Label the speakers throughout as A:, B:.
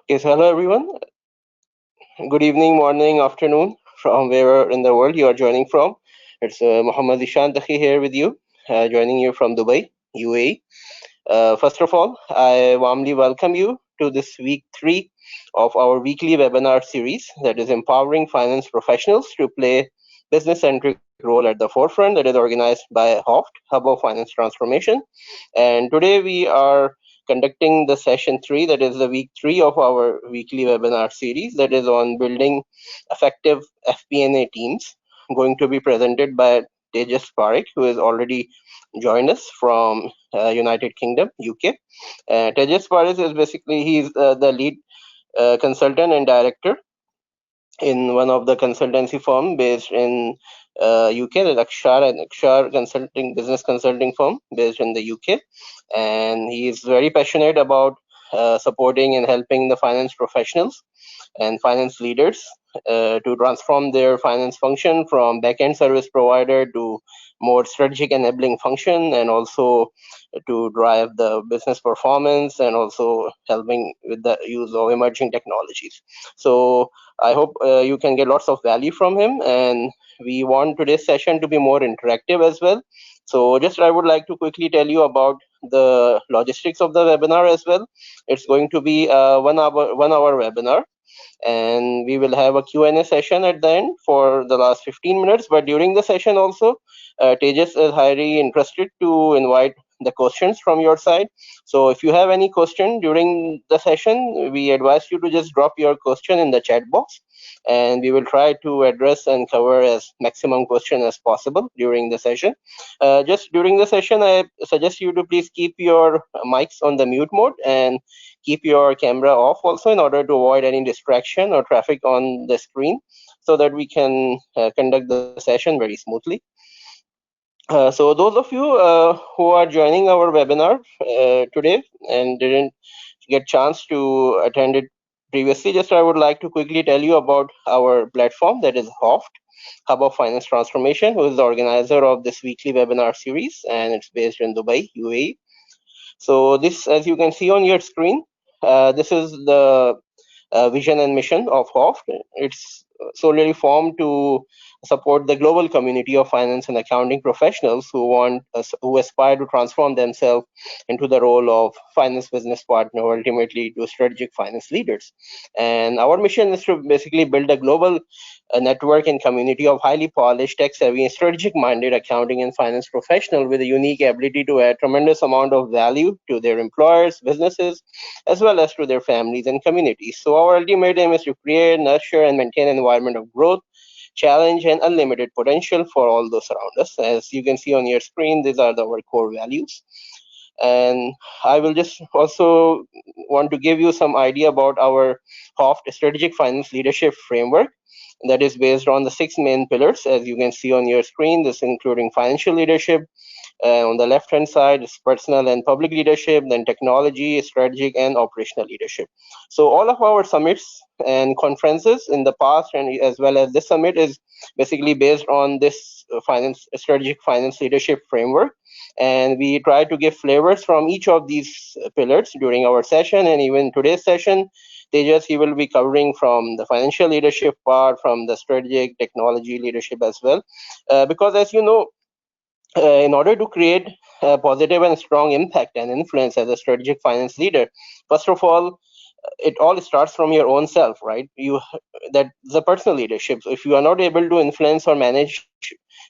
A: Okay, so hello everyone. Good evening, morning, afternoon, from wherever in the world you are joining from. It's Muhammad Ishan Dakhi here with you, joining you from Dubai, UAE. First of all, I warmly welcome you to this week 3 of our weekly webinar series that is empowering finance professionals to play business-centric role at the forefront, that is organized by HOFT, Hub of Finance Transformation. And today we are conducting the session 3, that is the week 3 of our weekly webinar series, that is on building effective FP&A teams, going to be presented by Tejas Parekh, who has already joined us from United Kingdom, UK. Tejas Parekh is basically, he's the lead consultant and director in one of the consultancy firm based in UK, the Akshar Consulting Business Consulting firm based in the UK, and he is very passionate about supporting and helping the finance professionals and finance leaders to transform their finance function from back-end service provider to more strategic enabling function, and also to drive the business performance, and also helping with the use of emerging technologies. So I hope you can get lots of value from him, and we want today's session to be more interactive as well. So just I would like to quickly tell you about the logistics of the webinar as well. It's going to be a 1 hour webinar, and we will have a Q&A session at the end for the last 15 minutes. But during the session also, Tejas is highly interested to invite the questions from your side. So if you have any question during the session, we advise you to just drop your question in the chat box, and we will try to address and cover as maximum question as possible during the session. Just during the session, I suggest you to please keep your mics on the mute mode, and keep your camera off also, in order to avoid any distraction or traffic on the screen, so that we can conduct the session very smoothly. So those of you who are joining our webinar today and didn't get chance to attend it previously, just I would like to quickly tell you about our platform, that is HOFT, Hub of Finance Transformation, who is the organizer of this weekly webinar series, and it's based in Dubai, UAE. So this, as you can see on your screen, this is the vision and mission of HOFT. It's solely formed to support the global community of finance and accounting professionals who aspire to transform themselves into the role of finance business partner, ultimately to strategic finance leaders. And our mission is to basically build a global network and community of highly polished, tech-savvy, and strategic-minded accounting and finance professionals with a unique ability to add tremendous amount of value to their employers, businesses, as well as to their families and communities. So our ultimate aim is to create, nurture, and maintain an environment of growth, challenge, and unlimited potential for all those around us. As you can see on your screen, these are our core values. And I will just also want to give you some idea about our HOFT strategic finance leadership framework that is based on the 6 main pillars, as you can see on your screen. This including financial leadership, on the left hand side is personal and public leadership, then technology, strategic, and operational leadership. So all of our summits and conferences in the past, and as well as this summit, is basically based on this strategic finance leadership framework. And we try to give flavors from each of these pillars during our session. And even today's session, Tejas, he will be covering from the financial leadership part, from the strategic technology leadership as well. Because as you know, in order to create a positive and strong impact and influence as a strategic finance leader, first of all, it all starts from your own self, right? That the personal leadership. So if you are not able to influence or manage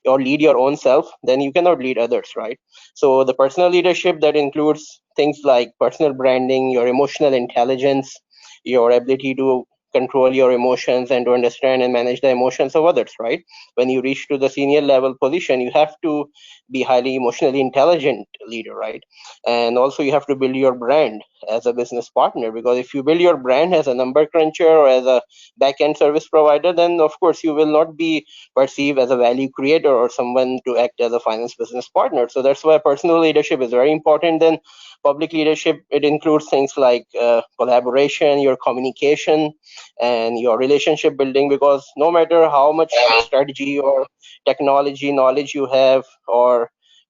A: or lead your own self, then you cannot lead others, right? So the personal leadership, that includes things like personal branding, your emotional intelligence, your ability to control your emotions and to understand and manage the emotions of others, right? When you reach to the senior level position, you have to be highly emotionally intelligent leader, right? And also you have to build your brand as a business partner, because if you build your brand as a number cruncher or as a back-end service provider, then of course you will not be perceived as a value creator or someone to act as a finance business partner. So that's why personal leadership is very important. Then public leadership, it includes things like collaboration, your communication, and your relationship building, because no matter how much strategy or technology knowledge you have, or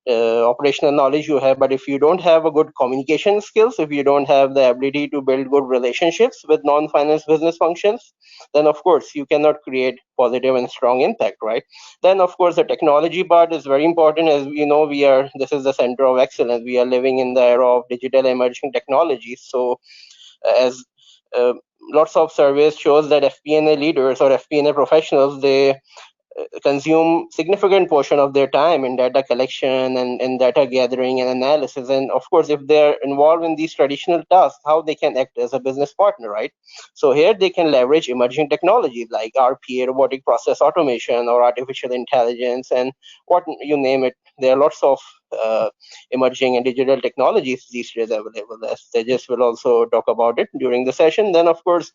A: operational knowledge you have, but if you don't have a good communication skills, if you don't have the ability to build good relationships with non-finance business functions, then of course you cannot create positive and strong impact, right? Then of course the technology part is very important. As we know, this is the center of excellence. We are living in the era of digital emerging technologies. So as uh, lots of surveys shows that FP&A leaders or FP&A professionals, they consume significant portion of their time in data collection and data gathering and analysis. And of course, if they're involved in these traditional tasks, how they can act as a business partner, right? So here they can leverage emerging technologies like RPA, robotic process automation, or artificial intelligence, and what you name it. There are lots of emerging and digital technologies these days available. As Tejas will also talk about it during the session. Then of course,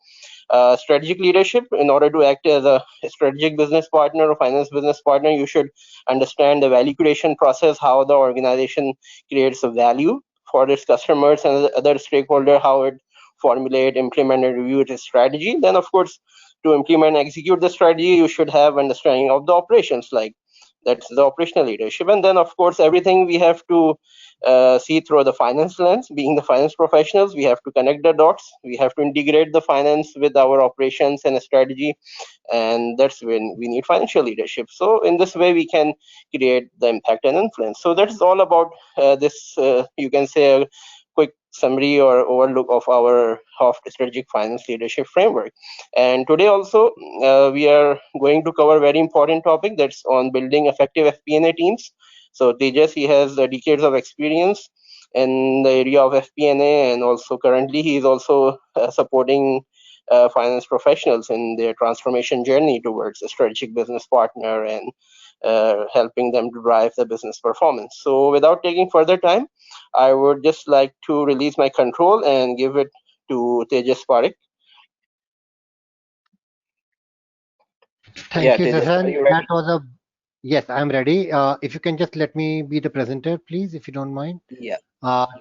A: strategic leadership. In order to act as a strategic business partner or finance business partner, you should understand the value creation process, how the organization creates a value for its customers and other stakeholder, how it formulate, implement, and review its strategy. Then of course, to implement and execute the strategy, you should have understanding of the operations, like that's the operational leadership. And then of course, everything we have to see through the finance lens. Being the finance professionals, we have to connect the dots. We have to integrate the finance with our operations and strategy, and that's when we need financial leadership. So in this way, we can create the impact and influence. So that's all about this. You can say a quick summary or overlook of our strategic finance leadership framework. And today also, we are going to cover a very important topic that's on building effective FP&A teams. So Tejas, he has decades of experience in the area of FP&A, and also currently he is also supporting finance professionals in their transformation journey towards a strategic business partner and helping them to drive the business performance. So without taking further time, I would just like to release my control and give it to Tejas Parekh.
B: Thank you,
A: Tejas, are
B: Seshan.
A: you ready?
B: That was a Yes, I'm ready. If you can just let me be the presenter, please, if you don't mind.
A: Yeah.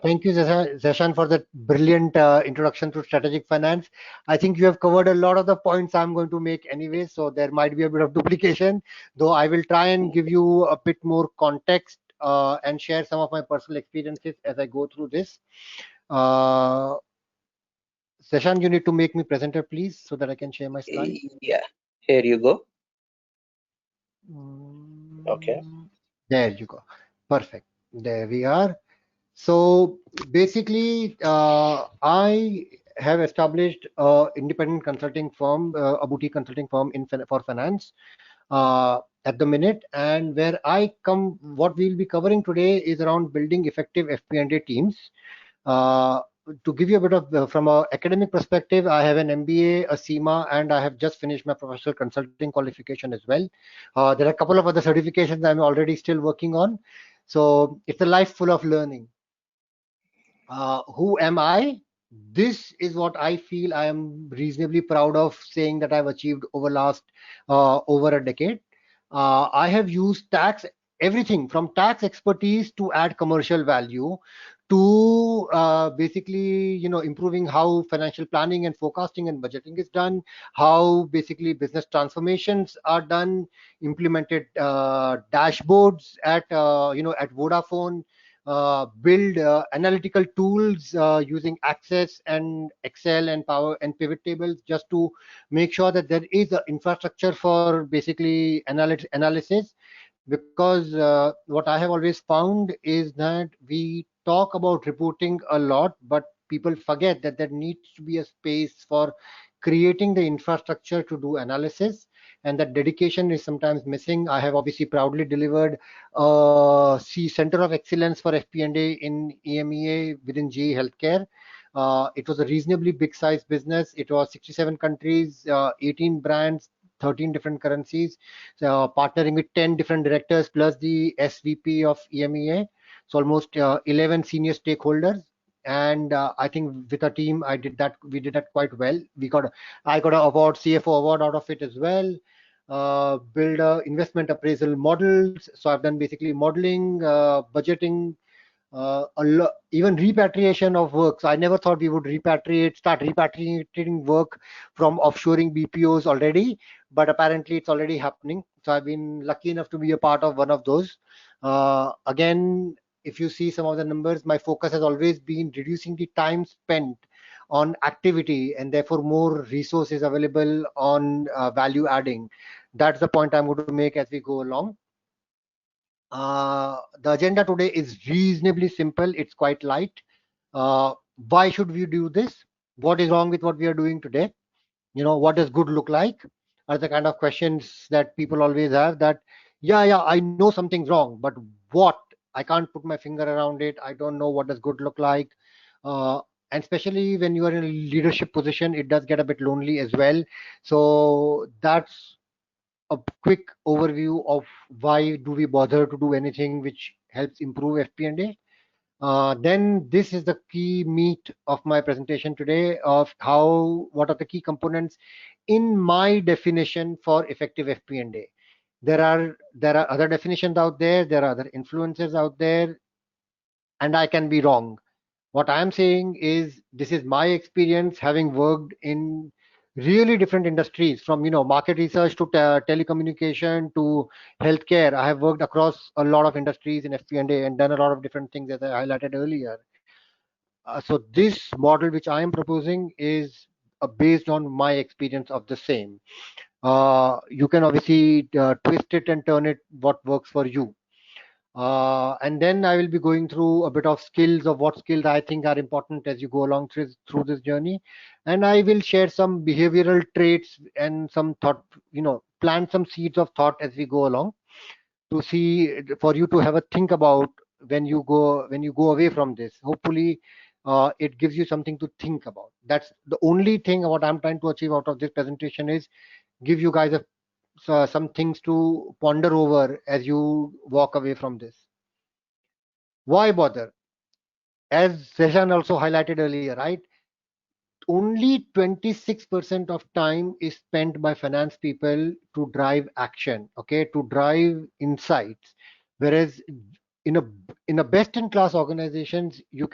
B: Thank you, Zeshan, for that brilliant introduction to strategic finance. I think you have covered a lot of the points I'm going to make anyway, so there might be a bit of duplication, though I will try and give you a bit more context and share some of my personal experiences as I go through this. Zeshan, you need to make me presenter, please, so that I can share my slide.
A: Yeah. Here you go. Okay.
B: There you go. Perfect. There we are. So basically, I have established a independent consulting firm, a boutique consulting firm for finance at the minute. And where I come, what we'll be covering today is around building effective FP&A teams. To give you a bit of from a academic perspective, I have an MBA, a CIMA, and I have just finished my professional consulting qualification as well. There are a couple of other certifications I'm already still working on. So it's a life full of learning. Who am I? This is what I feel I am reasonably proud of saying that I've achieved over a decade. I have used everything from tax expertise to add commercial value to basically, improving how financial planning and forecasting and budgeting is done, how basically business transformations are done, implemented dashboards at Vodafone, build analytical tools using Access and Excel and Power and pivot tables, just to make sure that there is an infrastructure for basically analysis. Because what I have always found is that we talk about reporting a lot, but people forget that there needs to be a space for creating the infrastructure to do analysis, and that dedication is sometimes missing. I have obviously proudly delivered Center of Excellence for FP&A in EMEA within GE Healthcare. It was a reasonably big size business. It was 67 countries, 18 brands, 13 different currencies, partnering with 10 different directors plus the SVP of EMEA. So almost 11 senior stakeholders. And I think with a team, we did that quite well. I got an award, CFO award out of it as well. Build investment appraisal models. So I've done basically modeling, budgeting, even repatriation of work. So I never thought we would start repatriating work from offshoring BPOs already, but apparently it's already happening. So I've been lucky enough to be a part of one of those. Again, if you see some of the numbers, my focus has always been reducing the time spent on activity and therefore more resources available on value adding. That's the point I'm going to make as we go along. The agenda today is reasonably simple. It's quite light. Why should we do this? What is wrong with what we are doing today? What does good look like? Are the kind of questions that people always have. That, yeah, I know something's wrong, but what? I can't put my finger around it. I don't know what does good look like. uh, and especially when you are in a leadership position, it does get a bit lonely as well. So that's a quick overview of why do we bother to do anything which helps improve FP&A. Then this is the key meat of my presentation today of what are the key components in my definition for effective FP&A. There are other definitions out there. There are other influences out there, and I can be wrong. What I'm saying is this is my experience having worked in really different industries, from market research to telecommunication to healthcare. I have worked across a lot of industries in FP&A and done a lot of different things, as I highlighted earlier. So this model which I am proposing is based on my experience of the same. You can obviously twist it and turn it what works for you. And then I will be going through a bit of skills, of what skills I think are important as you go along through this journey. And I will share some behavioral traits and some thought, plant some seeds of thought as we go along, to see, for you to have a think about when you go away from this. Hopefully, it gives you something to think about. That's the only thing what I'm trying to achieve out of this presentation, is give you guys some things to ponder over as you walk away from this. Why bother? As Seshan also highlighted earlier, right? Only 26% of time is spent by finance people to drive action, okay, to drive insights. Whereas in a in a best in class organizations, you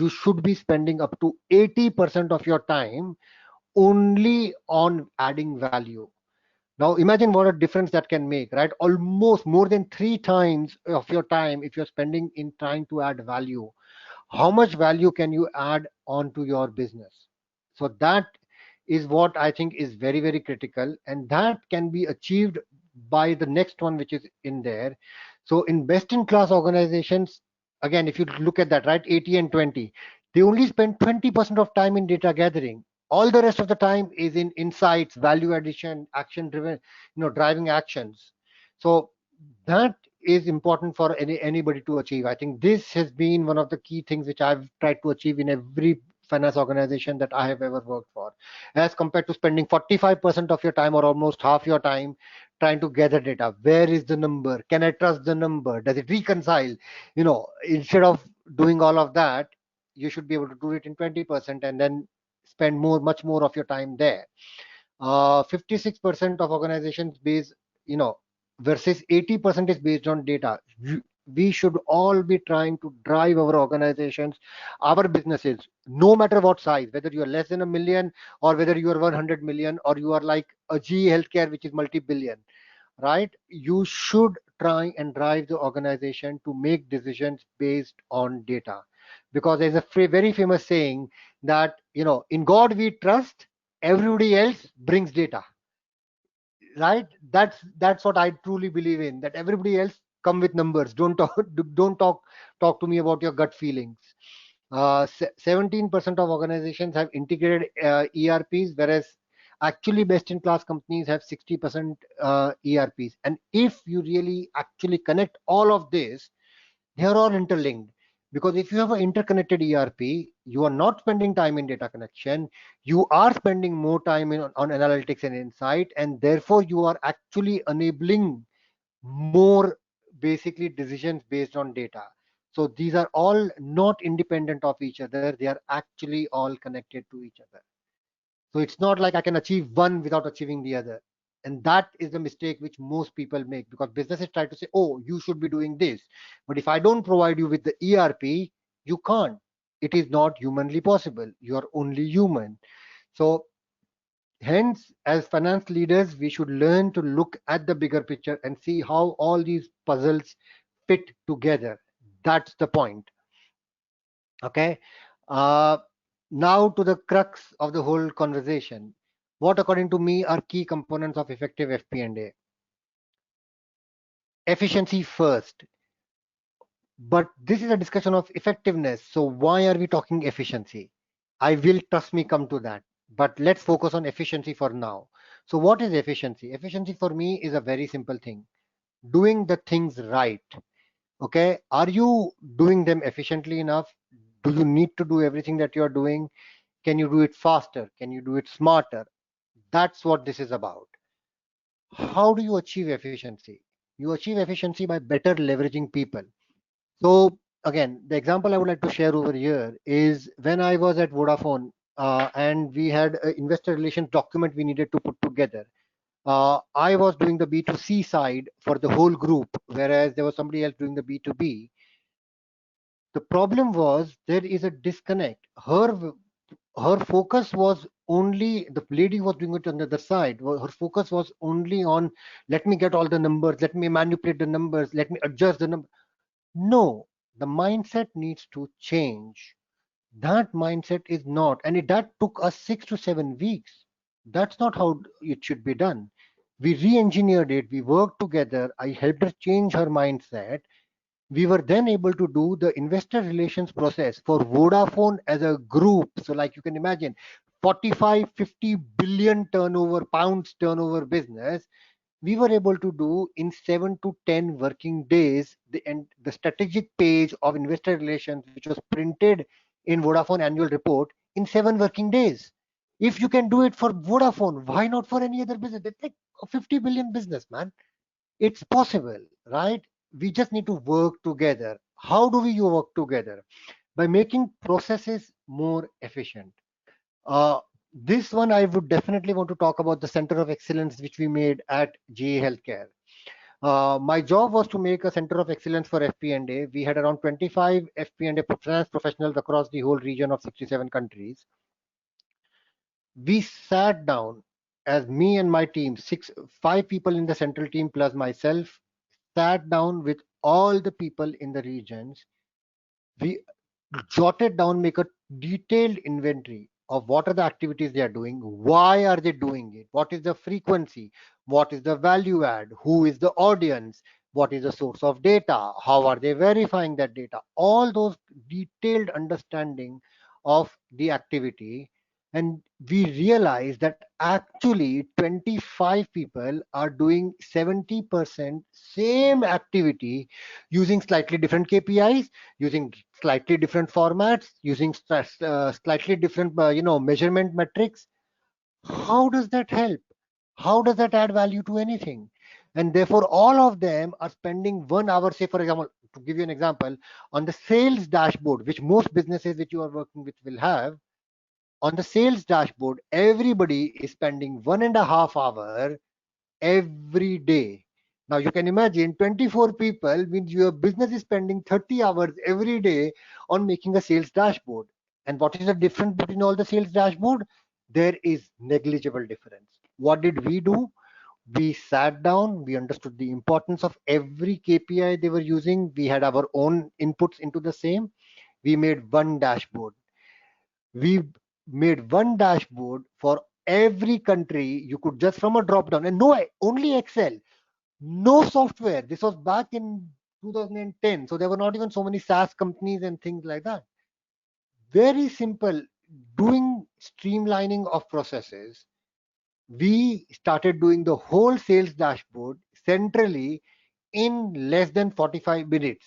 B: should be spending up to 80% of your time only on adding value. Now imagine what a difference that can make, right? Almost more than 3 times of your time if you're spending in trying to add value. How much value can you add onto your business? So that is what I think is very, very critical, and that can be achieved by the next one which is in there. So in best in class organizations, again, if you look at that, right, 80 and 20, they only spend 20% of time in data gathering. All the rest of the time is in insights, value addition, action driven, driving actions. So that is important for anybody to achieve. I think this has been one of the key things which I've tried to achieve in every finance organization that I have ever worked for, as compared to spending 45% of your time, or almost half your time, trying to gather data. Where is the number? Can I trust the number? Does it reconcile? Instead of doing all of that, you should be able to do it in 20% and then spend much more of your time there. 56% of organizations base, versus 80% is based on data. We should all be trying to drive our organizations, our businesses, no matter what size, whether you are less than a million, or whether you are 100 million, or you are like a GE Healthcare, which is multi-billion, right? You should try and drive the organization to make decisions based on data, because there's a very famous saying that, in God we trust, everybody else brings data, right? That's what I truly believe in, that everybody else come with numbers. Don't talk to me about your gut feelings. 17% of organizations have integrated ERPs, whereas actually best in class companies have 60% ERPs. And if you really actually connect all of this, they are all interlinked. Because if you have an interconnected ERP, you are not spending time in data connection, you are spending more time on analytics and insight, and therefore you are actually enabling more, basically, decisions based on data. So these are all not independent of each other, they are actually all connected to each other. So it's not like I can achieve one without achieving the other. And that is the mistake which most people make, because businesses try to say, oh, you should be doing this. But if I don't provide you with the ERP, you can't. It is not humanly possible. You are only human. So Hence, as finance leaders, we should learn to look at the bigger picture and see how all these puzzles fit together. That's the point. Okay. Uh, Now to the crux of the whole conversation. What, according to me, are key components of effective FP&A? Efficiency first. But this is a discussion of effectiveness. So why are we talking efficiency? I will, trust me, come to that. But let's focus on efficiency for now. So what is efficiency? Efficiency for me is a very simple thing. Doing the things right. Okay. Are you doing them efficiently enough? Do you need to do everything that you're doing? Can you do it faster? Can you do it smarter? That's what this is about. How do you achieve efficiency? You achieve efficiency by better leveraging people. So again, the example I would like to share over here is when I was at Vodafone, and we had an investor relations document we needed to put together. I was doing the B2C side for the whole group, whereas there was somebody else doing the B2B. The problem was there is a disconnect. Her focus was only, the lady was doing it on the other side. Her focus was only on, let me get all the numbers, let me manipulate the numbers, let me adjust the number. No, the mindset needs to change. That mindset is not, and that took us 6 to 7 weeks. That's not how it should be done. We re-engineered it, we worked together, I helped her change her mindset. We were then able to do the investor relations process for Vodafone as a group. So like you can imagine, 45, 50 billion turnover, pounds turnover business, we were able to do in 7 to 10 working days the strategic page of investor relations, which was printed in Vodafone annual report in 7 working days. If you can do it for Vodafone, why not for any other business? It's like a 50 billion business, man. It's possible, right? We just need to work together. How do we work together? By making processes more efficient. uh, this one I would definitely want to talk about the center of excellence which we made at GE Healthcare. My job was to make a center of excellence for FP&A. We had around 25 FP&A finance professionals across the whole region of 67 countries. We sat down as me and my team, 5 people in the central team plus myself, sat down with all the people in the regions. We jotted down, make a detailed inventory of what are the activities they are doing, why are they doing it, what is the frequency, what is the value add, who is the audience, what is the source of data, how are they verifying that data, all those detailed understanding of the activity. And we realized that actually 25 people are doing 70% same activity using slightly different KPIs, using slightly different formats, using slightly different measurement metrics. How does that help? How does that add value to anything? And therefore all of them are spending 1 hour, say for example, to give you an example, on the sales dashboard, which most businesses which you are working with will have. On the sales dashboard, everybody is spending 1.5 hour every day. Now you can imagine 24 people means your business is spending 30 hours every day on making a sales dashboard. And what is the difference between all the sales dashboard? There is negligible difference. What did we do? We sat down, we understood the importance of every KPI they were using. We had our own inputs into the same. We made one dashboard. We made one dashboard for every country. You could just from a drop down, and no, only Excel, no software. This was back in 2010, so there were not even so many SaaS companies and things like that. Very simple, doing streamlining of processes. We started doing the whole sales dashboard centrally in less than 45 minutes.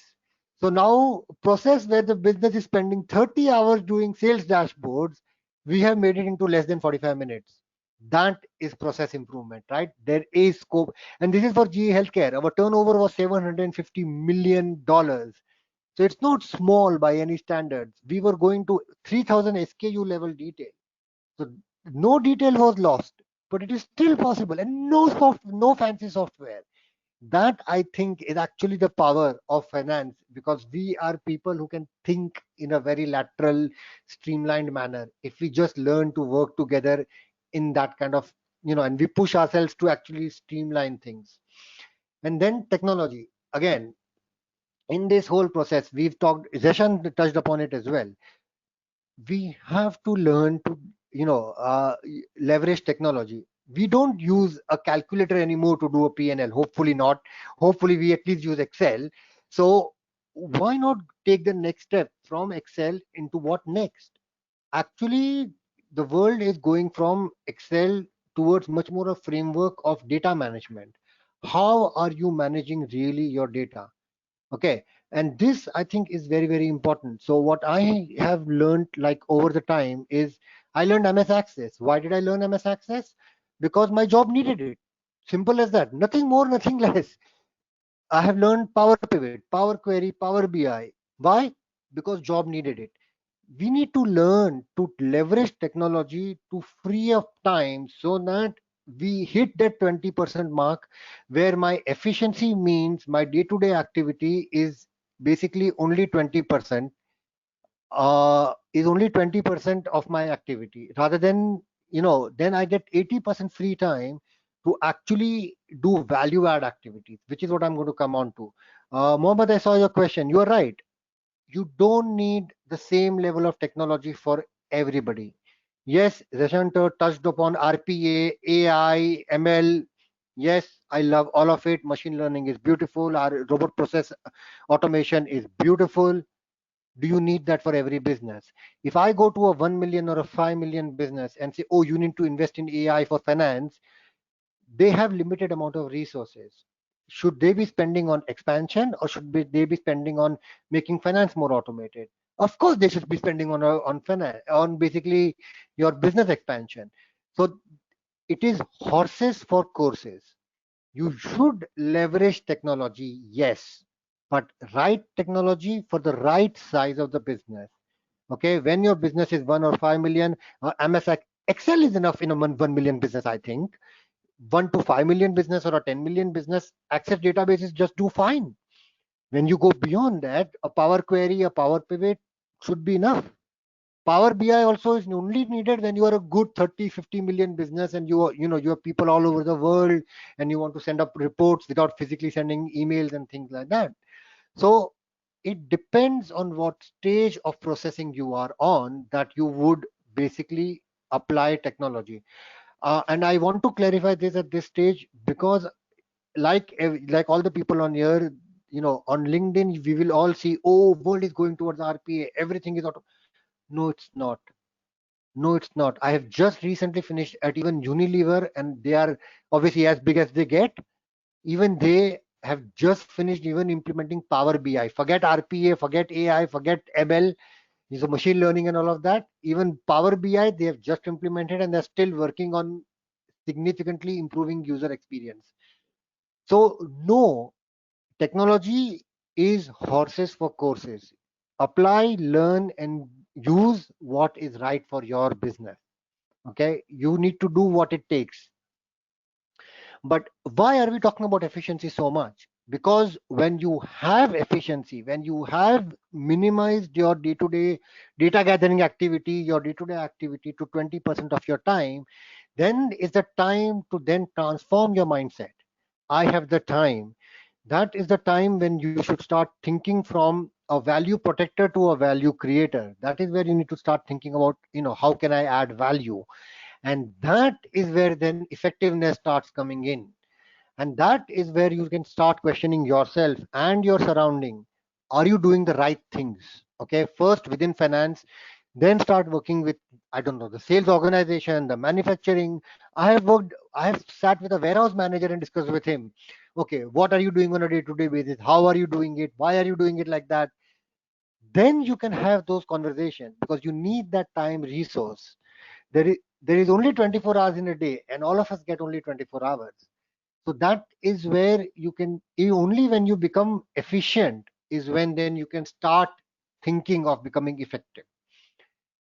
B: So now process where the business is spending 30 hours doing sales dashboards, we have made it into less than 45 minutes. That is process improvement, right? There is scope. And this is for GE Healthcare. Our turnover was $750 million. So it's not small by any standards. We were going to 3000 SKU level detail. So no detail was lost, but it is still possible, and no fancy software. That I think is actually the power of finance, because we are people who can think in a very lateral, streamlined manner. If we just learn to work together in that kind of, and we push ourselves to actually streamline things. And then technology again, in this whole process, we've talked, Zeshan touched upon it as well. We have to learn to, leverage technology. We don't use a calculator anymore to do a PNL, hopefully not. Hopefully we at least use Excel. So why not take the next step from Excel into what next? Actually, the world is going from Excel towards much more a framework of data management. How are you managing really your data? Okay, and this I think is very, very important. So what I have learned like over the time is, I learned MS Access. Why did I learn MS Access? Because my job needed it. Simple as that, nothing more, nothing less. I have learned Power Pivot, Power Query, Power BI. Why? Because job needed it. We need to learn to leverage technology to free up time so that we hit that 20% mark, where my efficiency means my day-to-day activity basically only 20%, is only 20% of my activity, rather than, then I get 80% free time to actually do value add activities, which is what I'm going to come on to. Mohammed, I saw your question. You are right, you don't need the same level of technology for everybody. Yes, Zashanto touched upon RPA, AI, ML. Yes, I love all of it. Machine learning is beautiful. Our robot process automation is beautiful. Do you need that for every business? If I go to a 1 million or a 5 million business and say, oh, you need to invest in AI for finance, they have limited amount of resources. Should they be spending on expansion, or they be spending on making finance more automated? Of course they should be spending on finance, on basically your business expansion. So it is horses for courses. You should leverage technology, yes, but right technology for the right size of the business. Okay, when your business is 1 or 5 million, MS Excel is enough in a 1 million business, I think. 1 to 5 million business or a 10 million business, Access databases just do fine. When you go beyond that, a Power Query, a Power Pivot should be enough. Power BI also is only needed when you are a good 30, 50 million business, and you have people all over the world, and you want to send up reports without physically sending emails and things like that. So it depends on what stage of processing you are on, that you would basically apply technology. And I want to clarify this at this stage, because like all the people on here, on LinkedIn, we will all see, oh, world is going towards RPA, everything is auto. No, it's not. No, it's not. I have just recently finished at even Unilever, and they are obviously as big as they get. Even they have just finished even implementing Power BI. Forget RPA, forget AI, forget ML, so machine learning and all of that. Even Power BI, they have just implemented, and they're still working on significantly improving user experience. So no, technology is horses for courses. Apply, learn, and use what is right for your business. Okay, you need to do what it takes. But why are we talking about efficiency so much? Because when you have efficiency, when you have minimized your day-to-day data gathering activity, your day-to-day activity to 20% of your time, then is the time to then transform your mindset. I have the time. That is the time when you should start thinking from a value protector to a value creator. That is where you need to start thinking about, how can I add value? And that is where then effectiveness starts coming in. And that is where you can start questioning yourself and your surrounding. Are you doing the right things? Okay, first within finance, then start working with, I don't know, the sales organization, the manufacturing. I have sat with a warehouse manager and discussed with him, okay, what are you doing on a day-to-day basis? How are you doing it? Why are you doing it like that? Then you can have those conversations, because you need that time resource. There is only 24 hours in a day, and all of us get only 24 hours. So that is where you can, only when you become efficient is when then you can start thinking of becoming effective.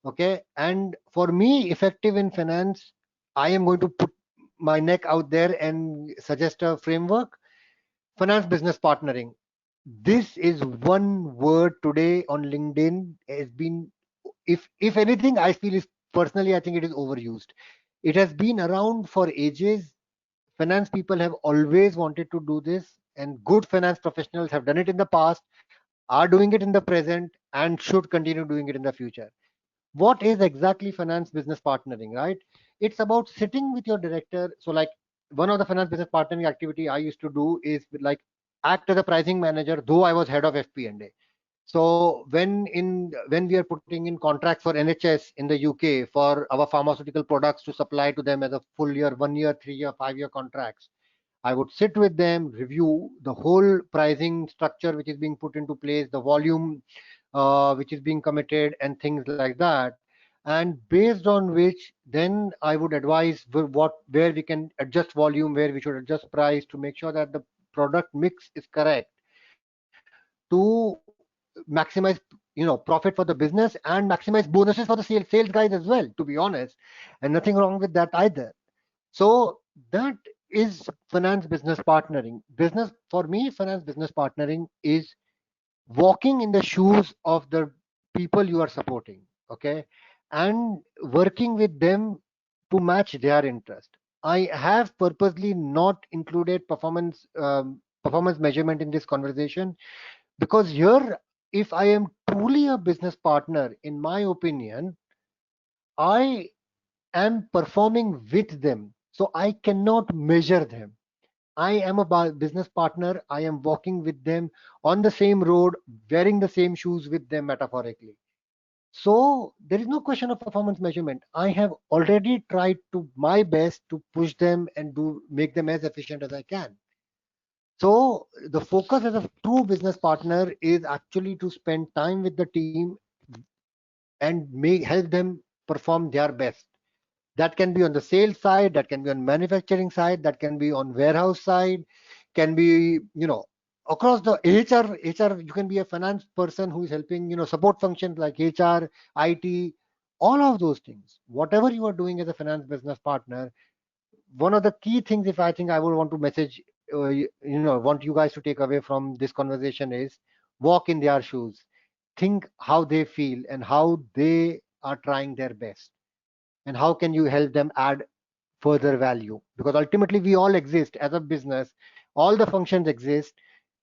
B: Okay, and for me, effective in finance, I am going to put my neck out there and suggest a framework: finance business partnering. This is one word today on LinkedIn has been, if anything, I feel is, personally, I think it is overused. It has been around for ages. Finance people have always wanted to do this, and good finance professionals have done it in the past, are doing it in the present, and should continue doing it in the future. What is exactly finance business partnering, right? It's about sitting with your director. So, like, one of the finance business partnering activity I used to do is like act as a pricing manager, though I was head of FP&A. So when we are putting in contracts for NHS in the UK for our pharmaceutical products to supply to them as a full year, 1 year, 3 year, 5 year contracts, I would sit with them, review the whole pricing structure which is being put into place, the volume which is being committed, and things like that. And based on which, then I would advise where we can adjust volume, where we should adjust price to make sure that the product mix is correct to maximize profit for the business and maximize bonuses for the sales guys as well, to be honest, and nothing wrong with that either. So that is finance business partnering. Business for me, finance business partnering is walking in the shoes of the people you are supporting, okay, and working with them to match their interest. I have purposely not included performance measurement in this conversation, because here, if I am truly a business partner, in my opinion, I am performing with them, so I cannot measure them. I am a business partner. I am walking with them on the same road, wearing the same shoes with them, metaphorically. So there is no question of performance measurement. I have already tried to my best to push them and do make them as efficient as I can. So the focus as a true business partner is actually to spend time with the team and help them perform their best. That can be on the sales side, that can be on manufacturing side, that can be on warehouse side, can be, across the HR. You can be a finance person who is helping, support functions like HR, IT, all of those things. Whatever you are doing as a finance business partner, one of the key things, if I think I would want to message, want you guys to take away from this conversation is walk in their shoes. Think how they feel and how they are trying their best, and how can you help them add further value, because ultimately we all exist as a business, all the functions exist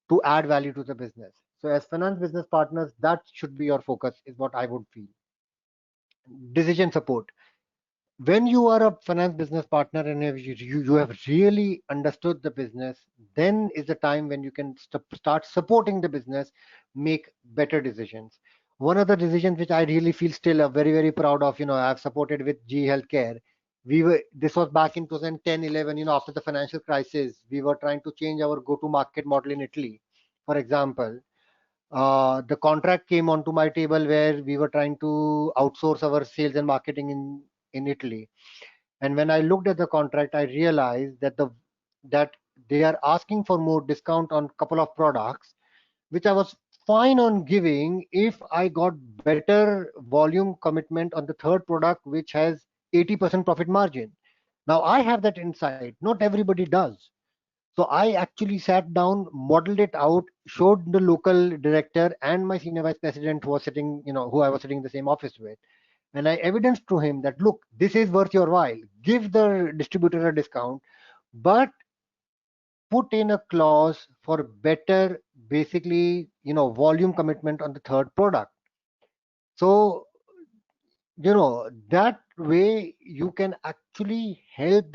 B: to add value to the business. So as finance business partners, that should be your focus, is what I would feel. Decision support. When you are a finance business partner and if you have really understood the business, then is the time when you can start supporting the business make better decisions. One of the decisions which I really feel still very very proud of, I've supported with GE Healthcare. This was back in 2010 11, after the financial crisis. We were trying to change our go to market model in Italy, for example. The contract came onto my table where we were trying to outsource our sales and marketing in Italy. And when I looked at the contract, I realized that they are asking for more discount on a couple of products, which I was fine on giving if I got better volume commitment on the third product, which has 80% profit margin. Now I have that insight. Not everybody does. So I actually sat down, modeled it out, showed the local director and my senior vice president who was sitting, who I was sitting in the same office with. And I evidenced to him that, look, this is worth your while. Give the distributor a discount, but put in a clause for better, basically, volume commitment on the third product. So, that way you can actually help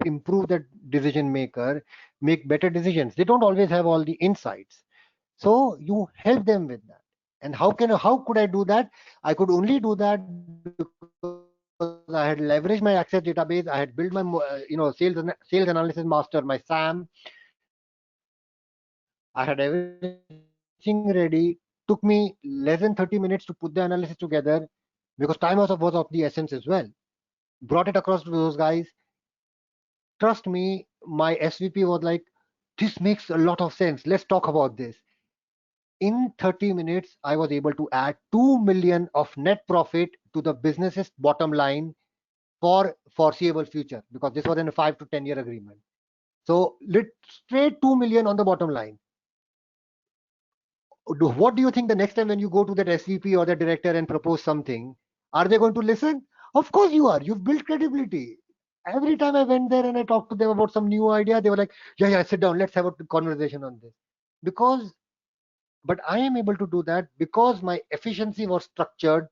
B: improve that decision maker make better decisions. They don't always have all the insights, so you help them with that. And how could I do that? I could only do that because I had leveraged my access database. I had built my sales analysis master, my SAM. I had everything ready. Took me less than 30 minutes to put the analysis together, because time was of the essence as well. Brought it across to those guys. Trust me, my SVP was like, this makes a lot of sense. Let's talk about this. In 30 minutes, I was able to add 2 million of net profit to the business's bottom line for foreseeable future, because this was in a 5 to 10 year agreement. So straight 2 million on the bottom line. What do you think the next time when you go to that SVP or the director and propose something, are they going to listen? Of course you are. You've built credibility. Every time I went there and I talked to them about some new idea, they were like, yeah, yeah, sit down, let's have a conversation on this. Because, but I am able to do that because my efficiency was structured.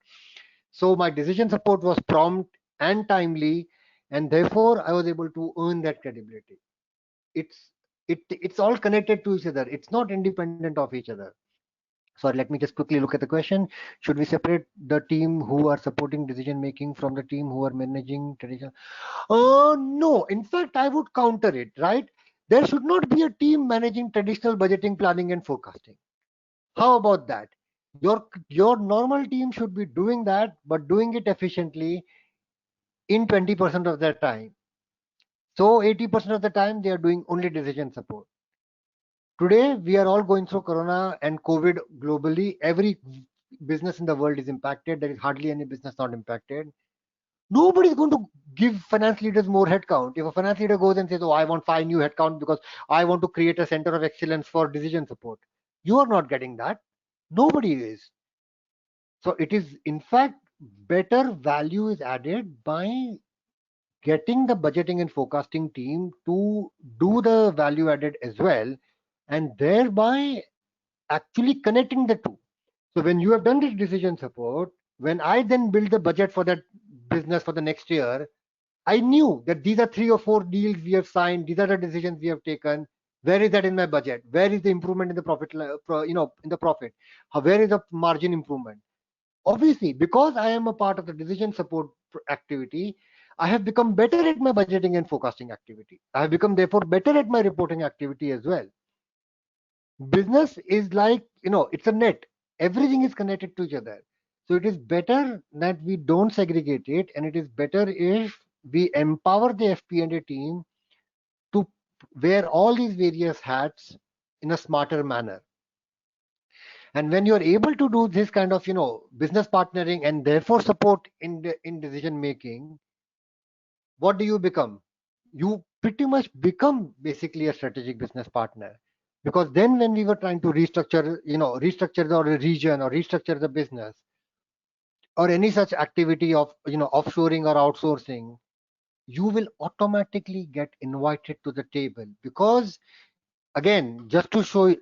B: So my decision support was prompt and timely, and therefore I was able to earn that credibility. It's it's all connected to each other. It's not independent of each other. Sorry, let me just quickly look at the question. Should we separate the team who are supporting decision making from the team who are managing traditional? No. In fact, I would counter it, right? There should not be a team managing traditional budgeting, planning, and forecasting. How about that? Your normal team should be doing that, but doing it efficiently in 20% of their time. So 80% of the time they are doing only decision support. Today we are all going through Corona and COVID globally. Every business in the world is impacted. There is hardly any business not impacted. Nobody is going to give finance leaders more headcount. If a finance leader goes and says, "Oh, I want 5 new headcount because I want to create a center of excellence for decision support," you are not getting that. Nobody is. So it is, in fact, better value is added by getting the budgeting and forecasting team to do the value added as well, and thereby actually connecting the two. So when you have done this decision support, when I then build the budget for that business for the next year, I knew that these are 3 or 4 deals we have signed. These are the decisions we have taken. Where is that in my budget? Where is the improvement in the profit? In the profit, where is the margin improvement? Obviously, because I am a part of the decision support activity, I have become better at my budgeting and forecasting activity. I have become therefore better at my reporting activity as well. Business is like, it's a net. Everything is connected to each other. So it is better that we don't segregate it, and it is better if we empower the FP&A team to wear all these various hats in a smarter manner. And when you're able to do this kind of, business partnering and therefore support in decision making, what do you become? You pretty much become basically a strategic business partner. Because then when we were trying to restructure the region or restructure the business or any such activity of, offshoring or outsourcing, you will automatically get invited to the table. Because again, just to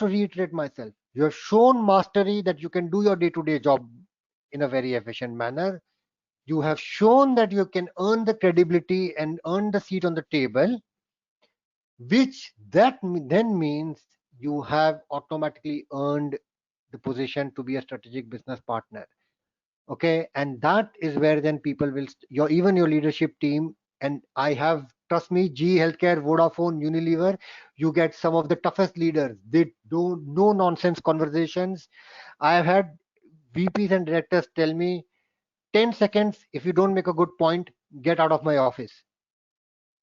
B: reiterate myself, you have shown mastery that you can do your day-to-day job in a very efficient manner. You have shown that you can earn the credibility and earn the seat on the table, which then means you have automatically earned the position to be a strategic business partner. Okay, and that is where then people will even your leadership team. And I have, trust me, GE Healthcare, Vodafone, Unilever, you get some of the toughest leaders. They do no nonsense conversations. I have had VPs and directors tell me, 10 seconds, if you don't make a good point, get out of my office.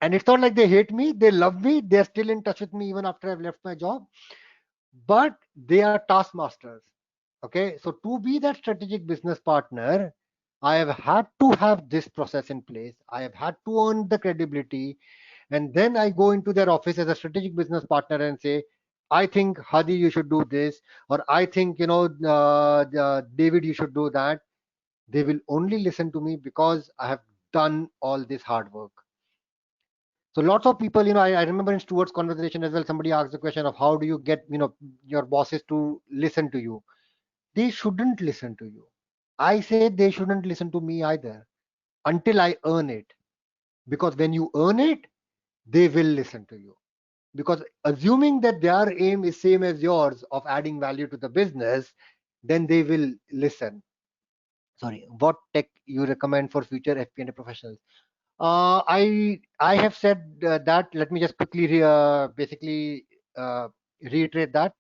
B: And it's not like they hate me, they love me, they're still in touch with me even after I've left my job, but they are taskmasters. Okay, so to be that strategic business partner, I have had to have this process in place. I have had to earn the credibility, and then I go into their office as a strategic business partner and say, I think Hadi, you should do this, or I think, David, you should do that. They will only listen to me because I have done all this hard work. So lots of people, I remember in Stuart's conversation as well, somebody asked the question of how do you get, your bosses to listen to you? They shouldn't listen to you. I say they shouldn't listen to me either until I earn it. Because when you earn it, they will listen to you. Because assuming that their aim is same as yours of adding value to the business, then they will listen. Sorry, what tech you recommend for future FP&A professionals? I have said that. Let me just quickly basically reiterate that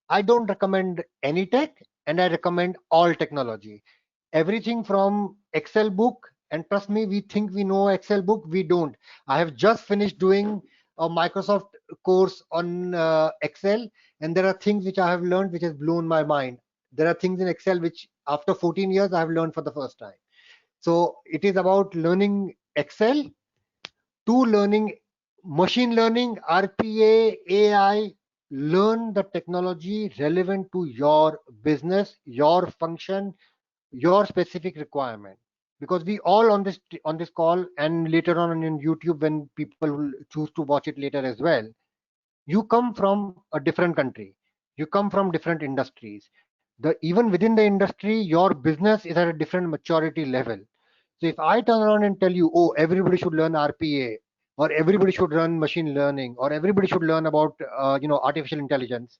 B: I don't recommend any tech, and I recommend all technology. Everything from Excel book, and trust me, we think we know Excel book. We don't. I have just finished doing a Microsoft course on Excel, and there are things which I have learned which has blown my mind. There are things in Excel which, after 14 years, I have learned for the first time. So it is about learning Excel to learning machine learning, RPA, AI. Learn the technology relevant to your business, your function, your specific requirement. because we all on this call and later on in YouTube when people will choose to watch it later as well, you come from a different country, you come from different industries. The even within the industry, your business is at a different maturity level. So if I turn around and tell you, oh, everybody should learn RPA, or everybody should learn machine learning, or everybody should learn about artificial intelligence,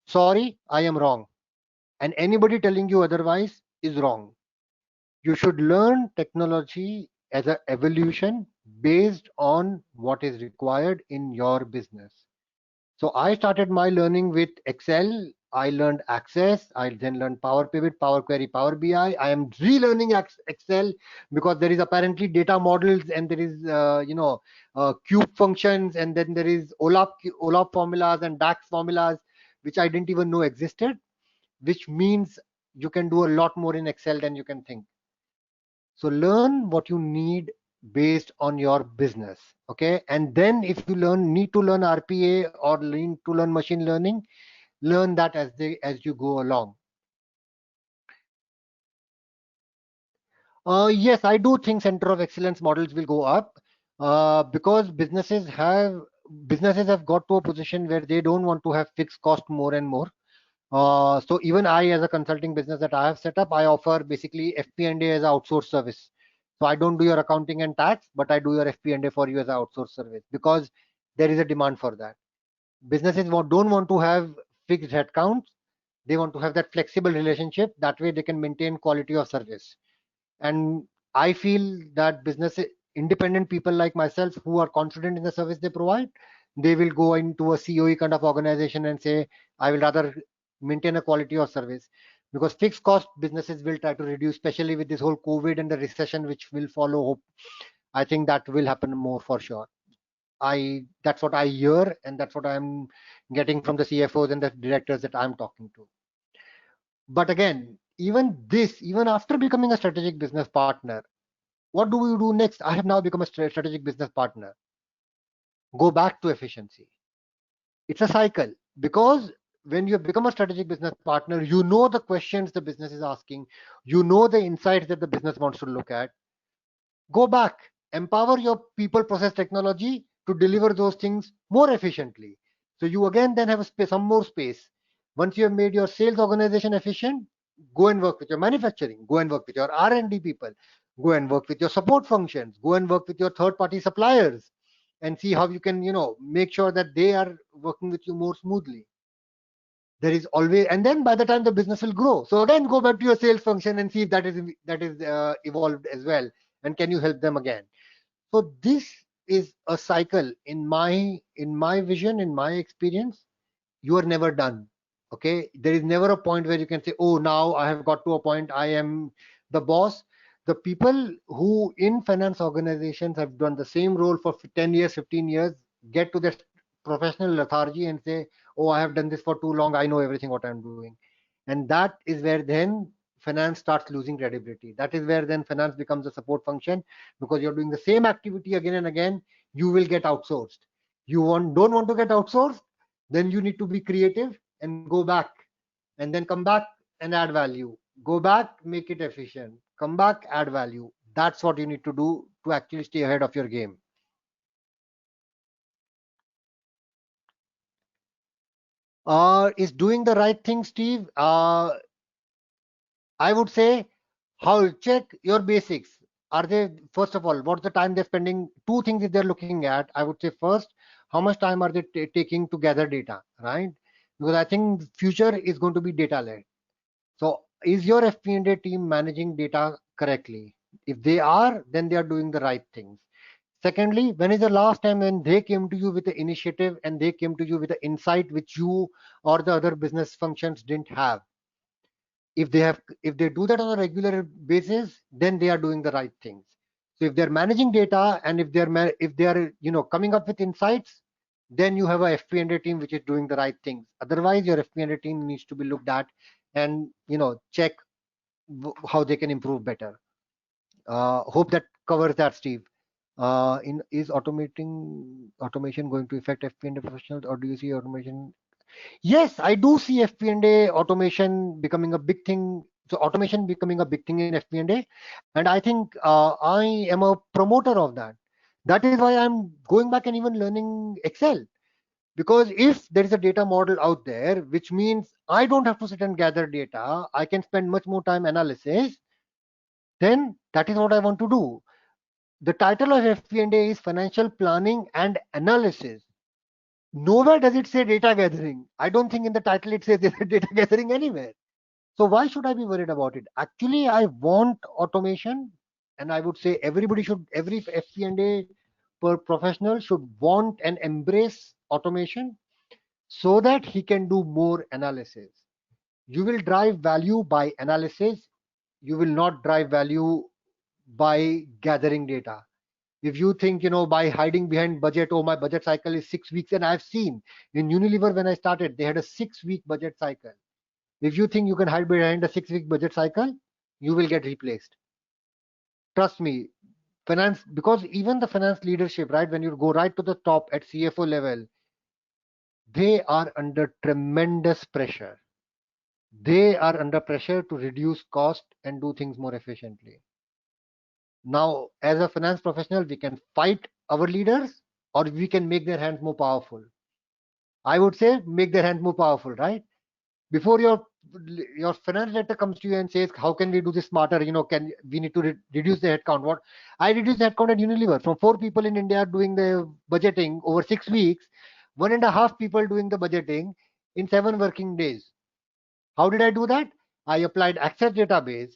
B: sorry, I am wrong. And anybody telling you otherwise is wrong. You should learn technology as an evolution based on what is required in your business. So I started my learning with Excel. I learned Access. I then learned Power Pivot, Power Query, Power BI. I am relearning Excel because there is apparently data models and there is cube functions, and then there is OLAP formulas and DAX formulas which I didn't even know existed, which means you can do a lot more in Excel than you can think. So learn what you need based on your business. Okay. And then if you need to learn RPA or need to learn machine learning, learn that as you go along. Yes, I do think center of excellence models will go up because businesses have got to a position where they don't want to have fixed cost more and more. So even I, as a consulting business that I have set up, I offer basically FP&A as an outsourced service. So I don't do your accounting and tax, but I do your FP&A for you as an outsourced service because there is a demand for that. Businesses don't want to have fixed headcounts. They want to have that flexible relationship. That way they can maintain quality of service. And I feel that business independent people like myself who are confident in the service they provide, they will go into a COE kind of organization and say, I will rather maintain a quality of service, because fixed cost businesses will try to reduce, especially with this whole COVID and the recession which will follow. I think that will happen more for sure. That's what I hear, and that's what I'm getting from the CFOs and the directors that I'm talking to. But again, even after becoming a strategic business partner, what do we do next? I have now become a strategic business partner. Go back to efficiency. It's a cycle, because when you become a strategic business partner, you know the questions the business is asking, you know the insights that the business wants to look at. Go back, empower your people, process, technology to deliver those things more efficiently. So you again then have some more space. Once you have made your sales organization efficient, go and work with your manufacturing, go and work with your R&D people, go and work with your support functions, go and work with your third party suppliers, and see how you can make sure that they are working with you more smoothly. There is always, and then by the time the business will grow, so again go back to your sales function and see if that is evolved as well, and can you help them again. So this is a cycle. In my vision, in my experience, you are never done. Okay, there is never a point where you can say, oh, now I have got to a point, I am the boss. The people who in finance organizations have done the same role for 10 years, 15 years, get to that professional lethargy and say, oh, I have done this for too long, I know everything what I'm doing. And that is where then finance starts losing credibility. That is where then finance becomes a support function, because you're doing the same activity again and again. You will get outsourced. Don't want to get outsourced, then you need to be creative and go back, and then come back and add value. Go back, make it efficient, come back, add value. That's what you need to do to actually stay ahead of your game. Is doing the right thing, Steve. I would say, how check your basics. Are they, first of all, what's the time they're spending? Two things if they're looking at. I would say first, how much time are they taking to gather data, right? Because I think future is going to be data led. So is your FP&A team managing data correctly? If they are, then they are doing the right things. Secondly, when is the last time when they came to you with the initiative and they came to you with the insight which you or the other business functions didn't have? If they do that on a regular basis, then they are doing the right things. So if they're managing data, and if they are coming up with insights, then you have a FP&A team which is doing the right things. Otherwise, your FP&A team needs to be looked at and check how they can improve better. Hope that covers that, Steve. Is automation going to affect FP&A professionals, or do you see automation? Yes, I do see FP&A automation becoming a big thing. So automation becoming a big thing in FP&A, and I think I am a promoter of that. That is why I'm going back and even learning Excel, because if there is a data model out there, which means I don't have to sit and gather data, I can spend much more time analysis, then that is what I want to do. The title of FP&A is Financial Planning and Analysis. Nowhere does it say data gathering. I don't think in the title it says data gathering anywhere. So why should I be worried about it? Actually, I want automation, and I would say everybody should, every FP&A per professional should want and embrace automation so that he can do more analysis. You will drive value by analysis. You will not drive value by gathering data. If you think, by hiding behind budget, oh, my budget cycle is 6 weeks, and I've seen in Unilever when I started, they had a 6 week budget cycle. If you think you can hide behind a 6 week budget cycle, you will get replaced. Trust me, finance, because even the finance leadership, right, when you go right to the top at CFO level, they are under tremendous pressure. They are under pressure to reduce cost and do things more efficiently. Now, as a finance professional, we can fight our leaders or we can make their hands more powerful. I would say make their hands more powerful, right? Before your finance director comes to you and says, how can we do this smarter? Can we need to reduce the headcount? What I reduced the headcount at Unilever from 4 people in India doing the budgeting over 6 weeks, 1.5 people doing the budgeting in 7 working days. How did I do that? I applied Access database,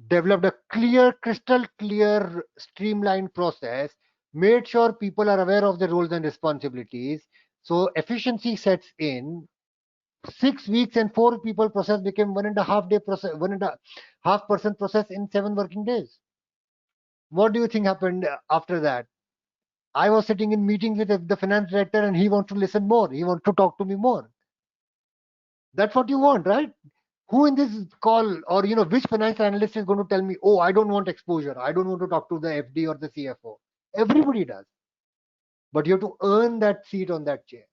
B: developed a clear, crystal clear, streamlined process, made sure people are aware of their roles and responsibilities. So efficiency sets in. 6 weeks and 4 people process became 1.5 day process, 1.5% process in 7 working days. What do you think happened after that? I was sitting in meetings with the finance director and he wants to listen more. He wants to talk to me more. That's what you want, right? Who in this call, or which financial analyst is going to tell me, oh, I don't want exposure, I don't want to talk to the FD or the CFO? Everybody does, but you have to earn that seat on that chair.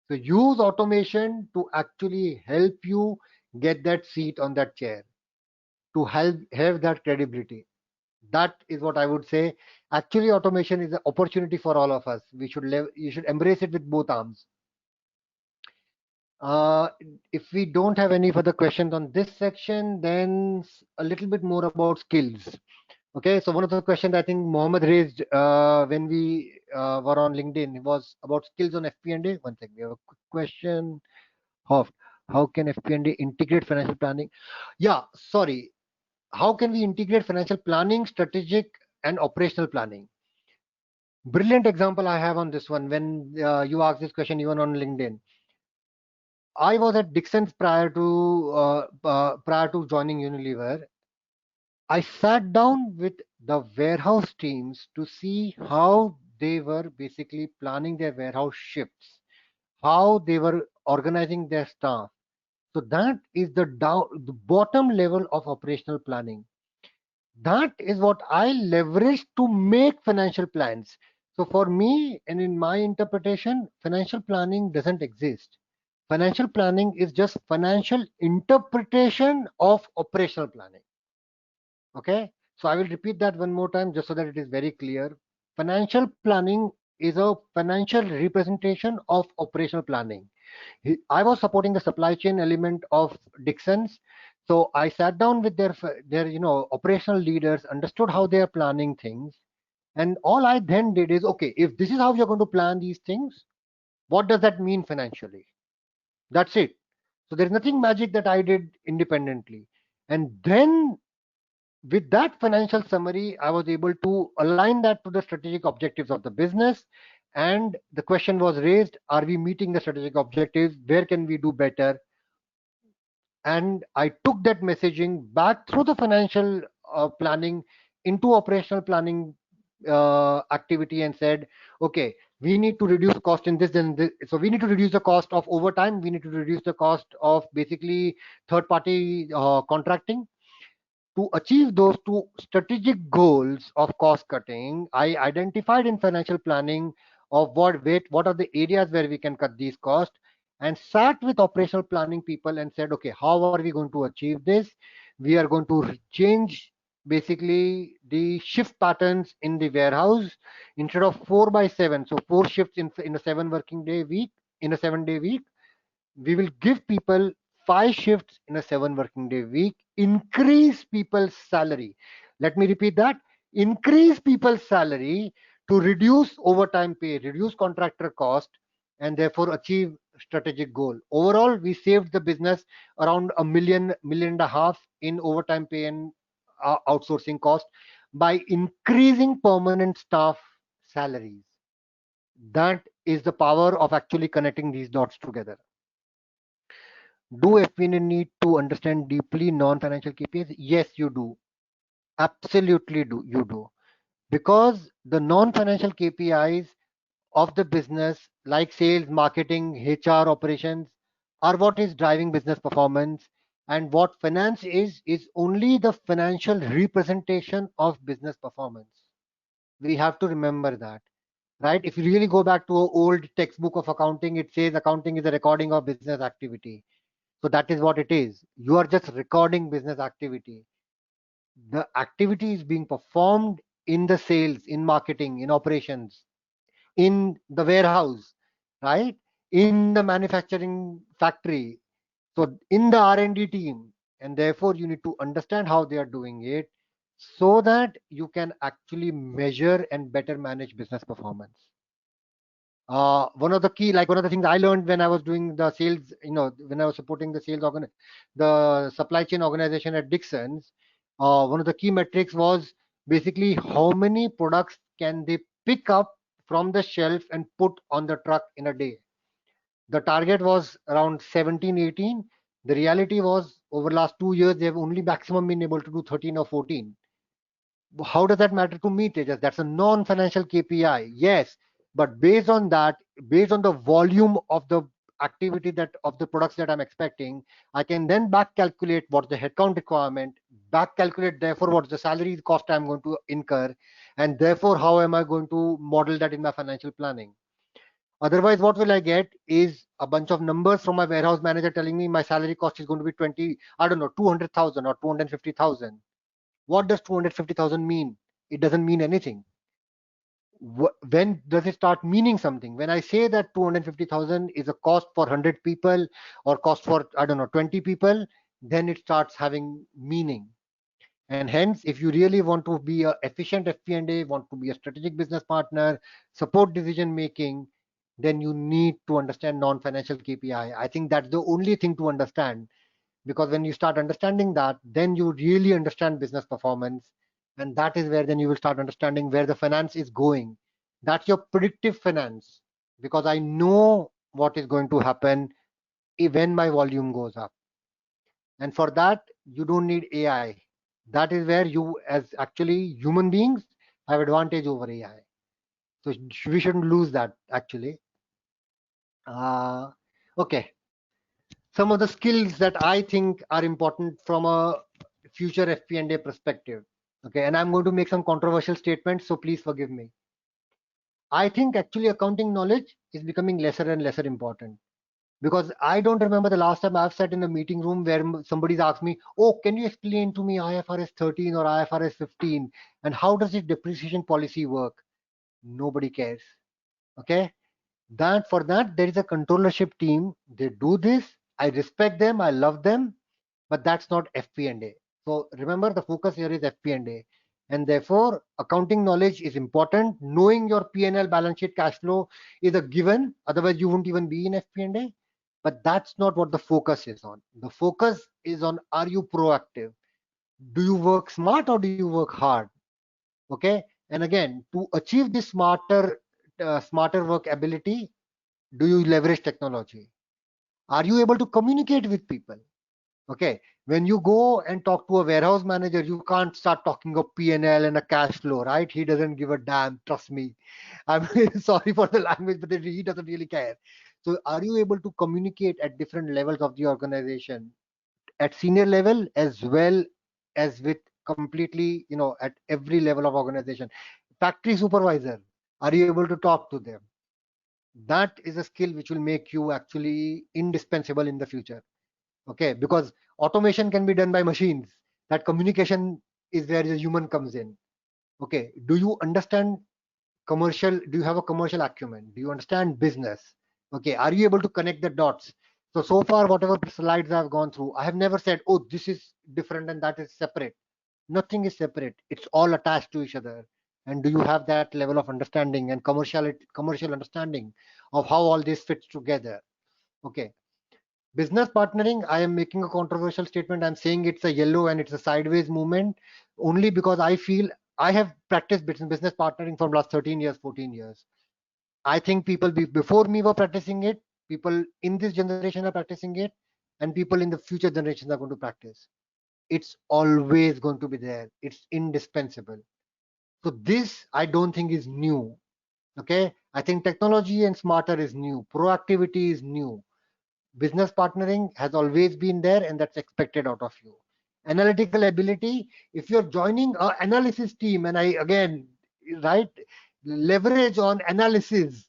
B: So use automation to actually help you get that seat on that chair, to help have that credibility. That is what I would say. Actually, automation is an opportunity for all of us. You should embrace it with both arms. Uh, if we don't have any further questions on this section, then a little bit more about skills. Okay, so one of the questions I think Mohammed raised when we were on LinkedIn was about skills on FP&A. One second, we have a quick question. How can FP&A integrate financial planning? Yeah, sorry. How can we integrate financial planning, strategic, and operational planning? Brilliant example I have on this one. When you asked this question even on LinkedIn, I was at Dixon's prior to joining Unilever. I sat down with the warehouse teams to see how they were basically planning their warehouse shifts, how they were organizing their staff. So that is the bottom level of operational planning. That is what I leverage to make financial plans. So for me, and in my interpretation, financial planning doesn't exist. Financial planning is just financial interpretation of operational planning. Okay, so I will repeat that one more time just so that it is very clear. Financial planning is a financial representation of operational planning. I was supporting the supply chain element of Dixon's. So I sat down with their operational leaders, understood how they are planning things. And all I then did is, okay, if this is how you're going to plan these things, what does that mean financially? That's it. So there's nothing magic that I did independently. And then with that financial summary, I was able to align that to the strategic objectives of the business. And the question was raised, are we meeting the strategic objectives? Where can we do better? And I took that messaging back through the financial planning into operational planning activity and said, okay, we need to reduce cost in this and this. So we need to reduce the cost of overtime. We need to reduce the cost of basically third party contracting. To achieve those two strategic goals of cost cutting, I identified in financial planning of what are the areas where we can cut these costs, and sat with operational planning people and said, okay, how are we going to achieve this? We are going to change basically the shift patterns in the warehouse. Instead of 4 by 7, so 4 shifts in a 7 working day week, in a 7 day week, we will give people 5 shifts in a 7 working day week, increase people's salary. Let me repeat that: increase people's salary to reduce overtime pay, reduce contractor cost, and therefore achieve strategic goal. Overall, we saved the business around a million and a half in overtime pay and outsourcing cost by increasing permanent staff salaries. That is the power of actually connecting these dots together. Do FP&A need to understand deeply non-financial KPIs? Yes, you do. Absolutely do. You do. Because the non-financial KPIs of the business, like sales, marketing, HR, operations, are what is driving business performance. And what finance is only the financial representation of business performance. We have to remember that, right? If you really go back to an old textbook of accounting, it says accounting is a recording of business activity. So that is what it is. You are just recording business activity. The activity is being performed in the sales, in marketing, in operations, in the warehouse, right? In the manufacturing factory. So in the R&D team, and therefore you need to understand how they are doing it so that you can actually measure and better manage business performance. One of the key, like one of the things I learned when I was doing the sales, when I was supporting the the supply chain organization at Dixon's, one of the key metrics was basically how many products can they pick up from the shelf and put on the truck in a day. The target was around 17, 18. The reality was over last 2 years, they've only maximum been able to do 13 or 14. How does that matter to me, Tejas? That's a non-financial KPI. Yes, but based on that, based on the volume of the activity that of the products that I'm expecting, I can then back calculate what's the headcount requirement, back calculate therefore what's the salary cost I'm going to incur, and therefore how am I going to model that in my financial planning. Otherwise, what will I get is a bunch of numbers from my warehouse manager telling me my salary cost is going to be 20, I don't know, 200,000 or 250,000. What does 250,000 mean? It doesn't mean anything. When does it start meaning something? When I say that 250,000 is a cost for 100 people or cost for, I don't know, 20 people, then it starts having meaning. And hence, if you really want to be a efficient FP&A, want to be a strategic business partner, support decision making, then you need to understand non-financial KPI. I think that's the only thing to understand, because when you start understanding that, then you really understand business performance, and that is where then you will start understanding where the finance is going. That's your predictive finance, because I know what is going to happen when my volume goes up. And for that, you don't need AI. That is where you as actually human beings have advantage over AI. So we shouldn't lose that actually. Okay, some of the skills that I think are important from a future FP&A perspective. Okay, and I'm going to make some controversial statements, so please forgive me. I think actually accounting knowledge is becoming lesser and lesser important, because I don't remember the last time I've sat in a meeting room where somebody's asked me, "Oh, can you explain to me IFRS 13 or IFRS 15 and how does its depreciation policy work?" Nobody cares. Okay, that for that there is a controllership team. They do this. I respect them. I love them, but that's not FP&A. So remember, the focus here is FP&A, and therefore accounting knowledge is important. Knowing your P&L, balance sheet, cash flow is a given. Otherwise, you won't even be in FP&A. But that's not what the focus is on. The focus is on, are you proactive? Do you work smart or do you work hard? Okay. And again, to achieve this smarter work ability, do you leverage technology? Are you able to communicate with people? Okay, when you go and talk to a warehouse manager, you can't start talking of P&L and L and a cash flow, right? He doesn't give a damn, trust me. I'm sorry for the language, but he doesn't really care. So are you able to communicate at different levels of the organization, at senior level as well as with completely, at every level of organization? Factory supervisor, are you able to talk to them? That is a skill which will make you actually indispensable in the future. Okay, because automation can be done by machines, That communication is where the human comes in. Okay, do you understand commercial? Do you have a commercial acumen? Do you understand business? Okay, are you able to connect the dots? So far, whatever slides I've gone through, I have never said, oh, this is different and that is separate. Nothing is separate. It's all attached to each other. And do you have that level of understanding and commercial understanding of how all this fits together? Okay. Business partnering, I am making a controversial statement. I'm saying it's a yellow and it's a sideways movement only because I feel I have practiced business partnering for last 13 years, 14 years. I think people before me were practicing it, people in this generation are practicing it, and people in the future generations are going to practice. It's always going to be there. It's indispensable. So this I don't think is new. Okay. I think technology and smarter is new. Proactivity is new. Business partnering has always been there and that's expected out of you. Analytical ability, if you're joining an analysis team, and I again, right, leverage on analysis,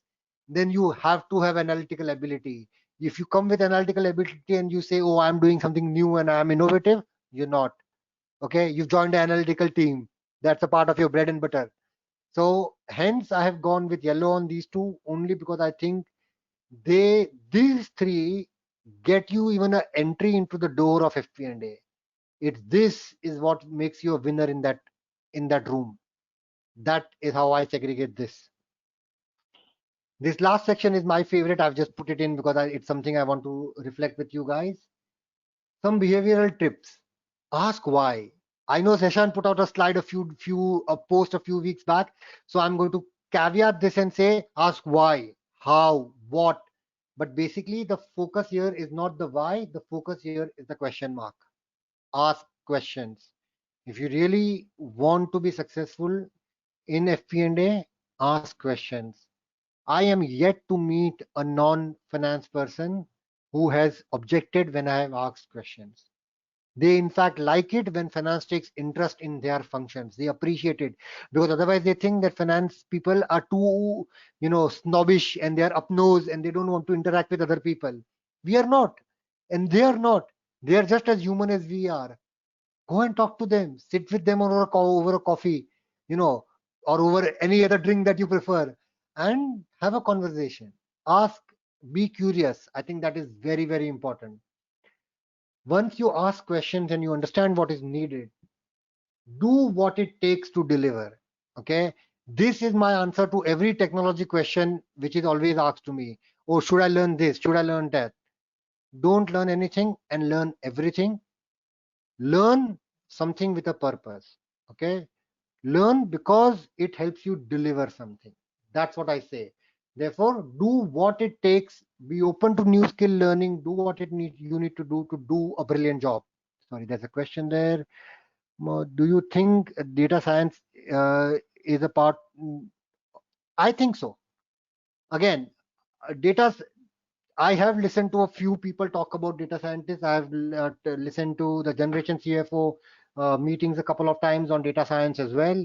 B: then you have to have analytical ability. If you come with analytical ability and you say, oh, I'm doing something new and I'm innovative, you're not. Okay, you've joined the analytical team. That's a part of your bread and butter. So hence I have gone with yellow on these two only because I think these three get you even an entry into the door of FP&A. It's this is what makes you a winner in that room. That is how I segregate this. This last section is my favorite. I've just put it in because it's something I want to reflect with you guys. Some behavioral tips. Ask why. I know Seshan put out a slide a post a few weeks back. So I'm going to caveat this and say ask why, how, what. But basically the focus here is not the why, the focus here is the question mark. Ask questions. If you really want to be successful in FP&A, ask questions. I am yet to meet a non-finance person who has objected when I have asked questions. They in fact like it when finance takes interest in their functions. They appreciate it because otherwise they think that finance people are too, snobbish and they are up nose and they don't want to interact with other people. We are not, and they are not. They are just as human as we are. Go and talk to them. Sit with them over a coffee, you know, or over any other drink that you prefer, and have a conversation. Ask, be curious. I think that is very, very important. Once you ask questions and you understand what is needed, do what it takes to deliver. Okay. This is my answer to every technology question which is always asked to me. Oh, should I learn this? Should I learn that? Don't learn anything and learn everything. Learn something with a purpose. Okay. Learn because it helps you deliver something. That's what I say. Therefore, do what it takes. Be open to new skill learning. Do what you need to do a brilliant job. Sorry, there's a question there. Do you think data science is a part? I think so. Again, data. I have listened to a few people talk about data scientists. I have listened to the Generation CFO meetings a couple of times on data science as well.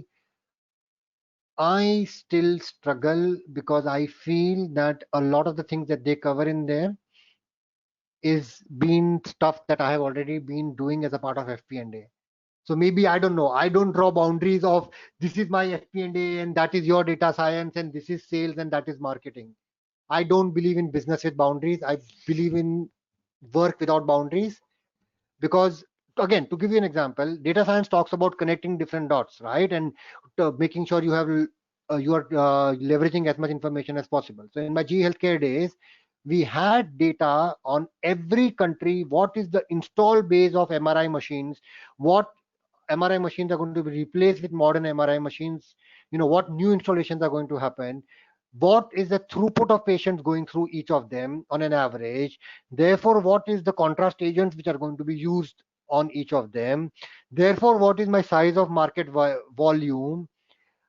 B: I still struggle because I feel that a lot of the things that they cover in there is been stuff that I have already been doing as a part of FP&A. So maybe I don't know. I don't draw boundaries of this is my FP&A and that is your data science and this is sales and that is marketing. I don't believe in business with boundaries. I believe in work without boundaries because again, to give you an example, data science talks about connecting different dots, right? And making sure you have you are leveraging as much information as possible. So in my GE Healthcare days, we had data on every country. What is the install base of MRI machines? What MRI machines are going to be replaced with modern MRI machines? What new installations are going to happen? What is the throughput of patients going through each of them on an average? Therefore, what is the contrast agents which are going to be used on each of them? Therefore, what is my size of market volume?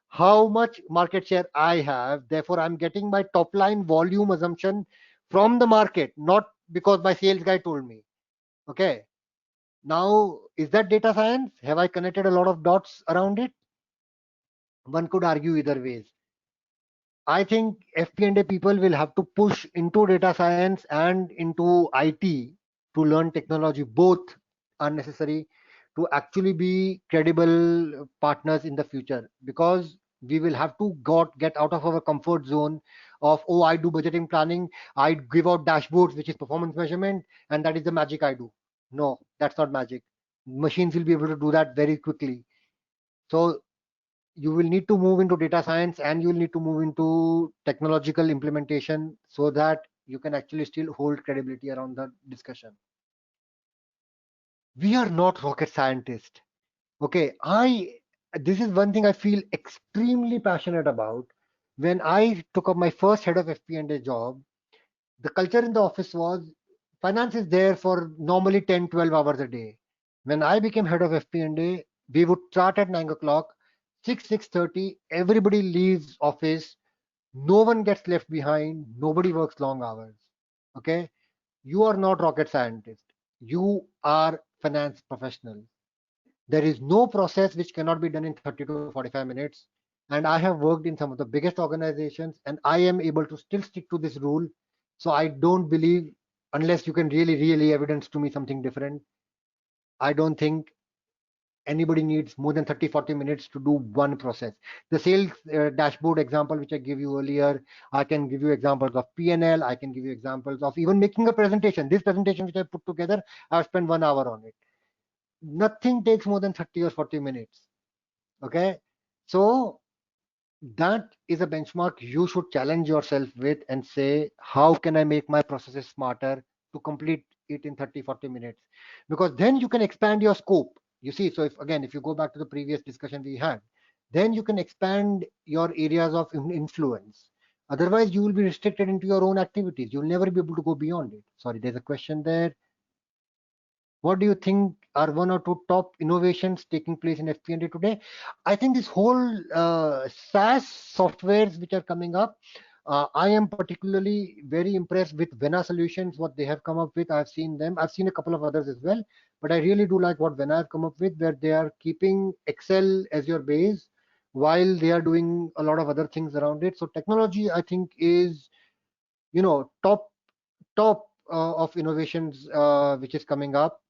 B: How much market share I have? Therefore, I'm getting my top line volume assumption from the market, not because my sales guy told me. Okay. Now, is that data science? Have I connected a lot of dots around it? One could argue either ways. I think FP&A people will have to push into data science and into IT to learn technology. Both are necessary to actually be credible partners in the future, because we will have to get out of our comfort zone of, oh, I do budgeting planning, I give out dashboards, which is performance measurement, and that is the magic I do. No, that's not magic. Machines will be able to do that very quickly. So you will need to move into data science, and you will need to move into technological implementation, so that you can actually still hold credibility around the discussion. We are not rocket scientists. Okay, I this is one thing I feel extremely passionate about. When I took up my first head of FP&A job, the culture in the office was, finance is there for normally 10, 12 hours a day. When I became head of FP&A, we would start at 9 o'clock, 6:30, everybody leaves office, no one gets left behind, nobody works long hours. Okay, you are not rocket scientist. You are finance professional. There is no process which cannot be done in 30 to 45 minutes. And I have worked in some of the biggest organizations, and I am able to still stick to this rule. So I don't believe, unless you can really, really evidence to me something different, I don't think anybody needs more than 30, 40 minutes to do one process. The sales dashboard example, which I gave you earlier, I can give you examples of PNL. I can give you examples of even making a presentation. This presentation, which I put together, I've spent 1 hour on it. Nothing takes more than 30 or 40 minutes. Okay, so that is a benchmark you should challenge yourself with and say, how can I make my processes smarter to complete it in 30, 40 minutes? Because then you can expand your scope. You see, so if you go back to the previous discussion we had, then you can expand your areas of influence. Otherwise, you will be restricted into your own activities. You'll never be able to go beyond it. Sorry, there's a question there. What do you think are one or two top innovations taking place in FP&A today? I think this whole SaaS softwares which are coming up, I am particularly very impressed with Vena Solutions, what they have come up with. I've seen them. I've seen a couple of others as well, but I really do like what Vena have come up with, where they are keeping Excel as your base while they are doing a lot of other things around it. So technology, I think, is, top of innovations which is coming up.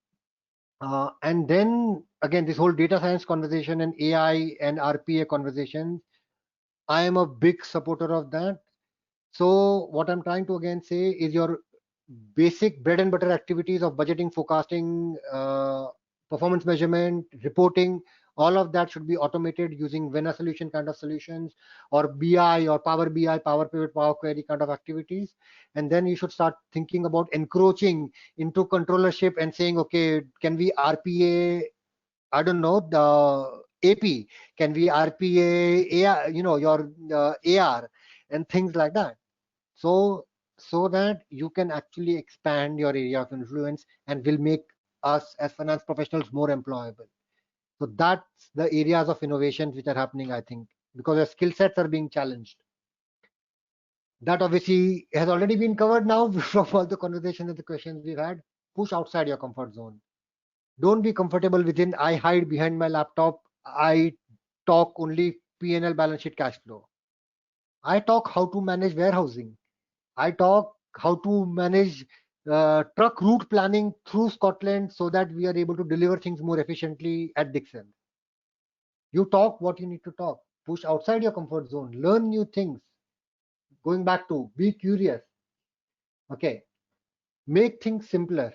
B: And then again, this whole data science conversation and AI and RPA conversations, I am a big supporter of that. So what I'm trying to again say is, your basic bread and butter activities of budgeting, forecasting, performance measurement, reporting, all of that should be automated using Vena solution kind of solutions, or BI or Power BI, Power Pivot, Power Query kind of activities. And then you should start thinking about encroaching into controllership and saying, okay, can we RPA, I don't know, the AP, can we RPA, AR, your AR and things like that. So that you can actually expand your area of influence and will make us as finance professionals more employable. So that's the areas of innovations which are happening, I think, because our skill sets are being challenged. That obviously has already been covered now from all the conversations and the questions we've had. Push outside your comfort zone. Don't be comfortable within, I hide behind my laptop, I talk only P&L, balance sheet, cash flow. I talk how to manage warehousing. I talk how to manage truck route planning through Scotland, so that we are able to deliver things more efficiently at Dixon. You talk what you need to talk. Push outside your comfort zone. Learn new things. Going back to be curious. Okay. Make things simpler.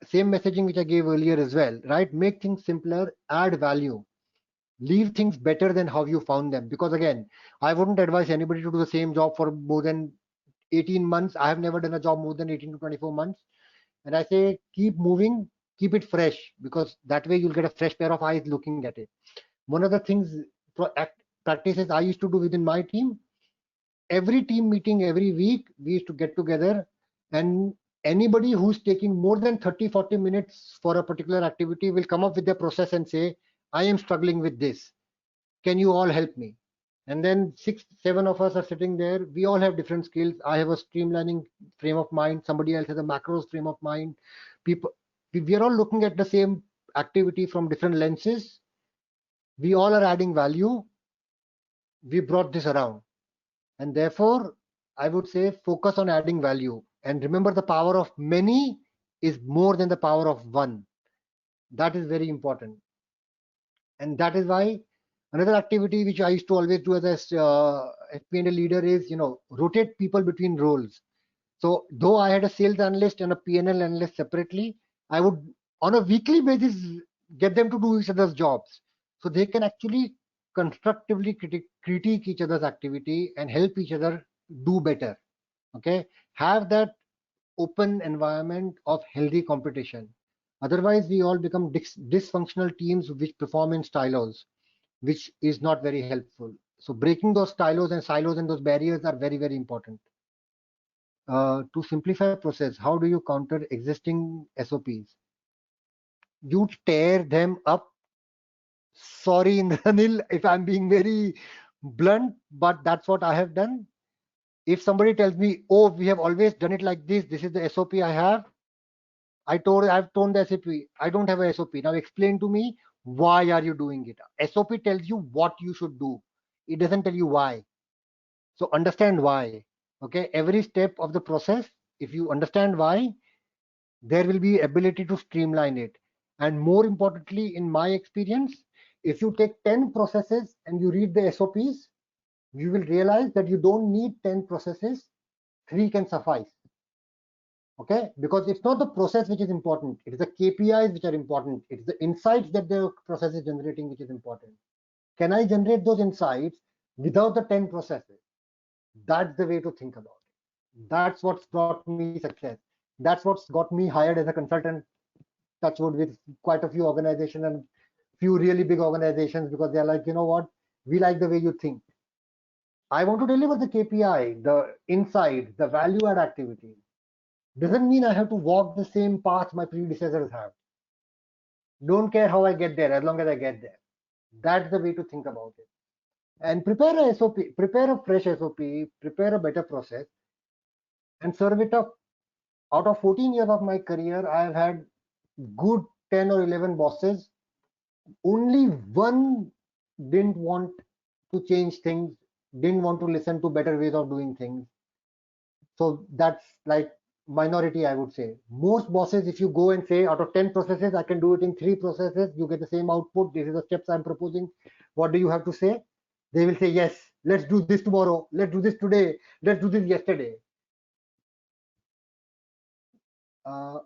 B: Same messaging which I gave earlier as well, right? Make things simpler, add value. Leave things better than how you found them. Because again, I wouldn't advise anybody to do the same job for more than 18 months. I have never done a job more than 18 to 24 months. And I say, keep moving, keep it fresh, because that way you'll get a fresh pair of eyes looking at it. One of the things, practices I used to do within my team, every team meeting every week, we used to get together, and anybody who's taking more than 30, 40 minutes for a particular activity will come up with their process and say, I am struggling with this. Can you all help me? And then 6, 7 of us are sitting there. We all have different skills. I have a streamlining frame of mind. Somebody else has a macros frame of mind. People, we are all looking at the same activity from different lenses. We all are adding value. We brought this around. And therefore, I would say focus on adding value. And remember, the power of many is more than the power of one. That is very important. And that is why another activity which I used to always do as a FP&A leader is, rotate people between roles. So though I had a sales analyst and a P&L analyst separately, I would on a weekly basis get them to do each other's jobs, so they can actually constructively critique each other's activity and help each other do better. Okay, have that open environment of healthy competition. Otherwise, we all become dysfunctional teams which perform in silos, which is not very helpful. So breaking those silos and those barriers are very, very important. To simplify process, how do you counter existing SOPs? You tear them up. Sorry, Indranil, if I'm being very blunt, but that's what I have done. If somebody tells me, oh, we have always done it like this is the SOP I have, I've told the SOP, I don't have a SOP. Now explain to me, why are you doing it? SOP tells you what you should do. It doesn't tell you why. So understand why. Okay, every step of the process, if you understand why, there will be ability to streamline it. And more importantly, in my experience, if you take 10 processes and you read the SOPs, you will realize that you don't need 10 processes, 3 can suffice. Okay, because it's not the process which is important, it is the KPIs which are important, it's the insights that the process is generating which is important. Can I generate those insights without the 10 processes? That's the way to think about it. That's what's brought me success. That's what's got me hired as a consultant, touchwood, with quite a few organizations and few really big organizations, because they're like, you know what, we like the way you think. I want to deliver the KPI, the insight, the value add activity. Doesn't mean I have to walk the same path my predecessors have. Don't care how I get there, as long as I get there. That's the way to think about it. And prepare a SOP, prepare a fresh SOP, prepare a better process, and serve it up. Out of 14 years of my career, I have had good 10 or 11 bosses. Only one didn't want to change things, didn't want to listen to better ways of doing things. So that's like minority, I would say. Most bosses, if you go and say out of 10 processes, I can do it in 3 processes, you get the same output. This is the steps I'm proposing. What do you have to say? They will say, yes, let's do this tomorrow. Let's do this today. Let's do this yesterday.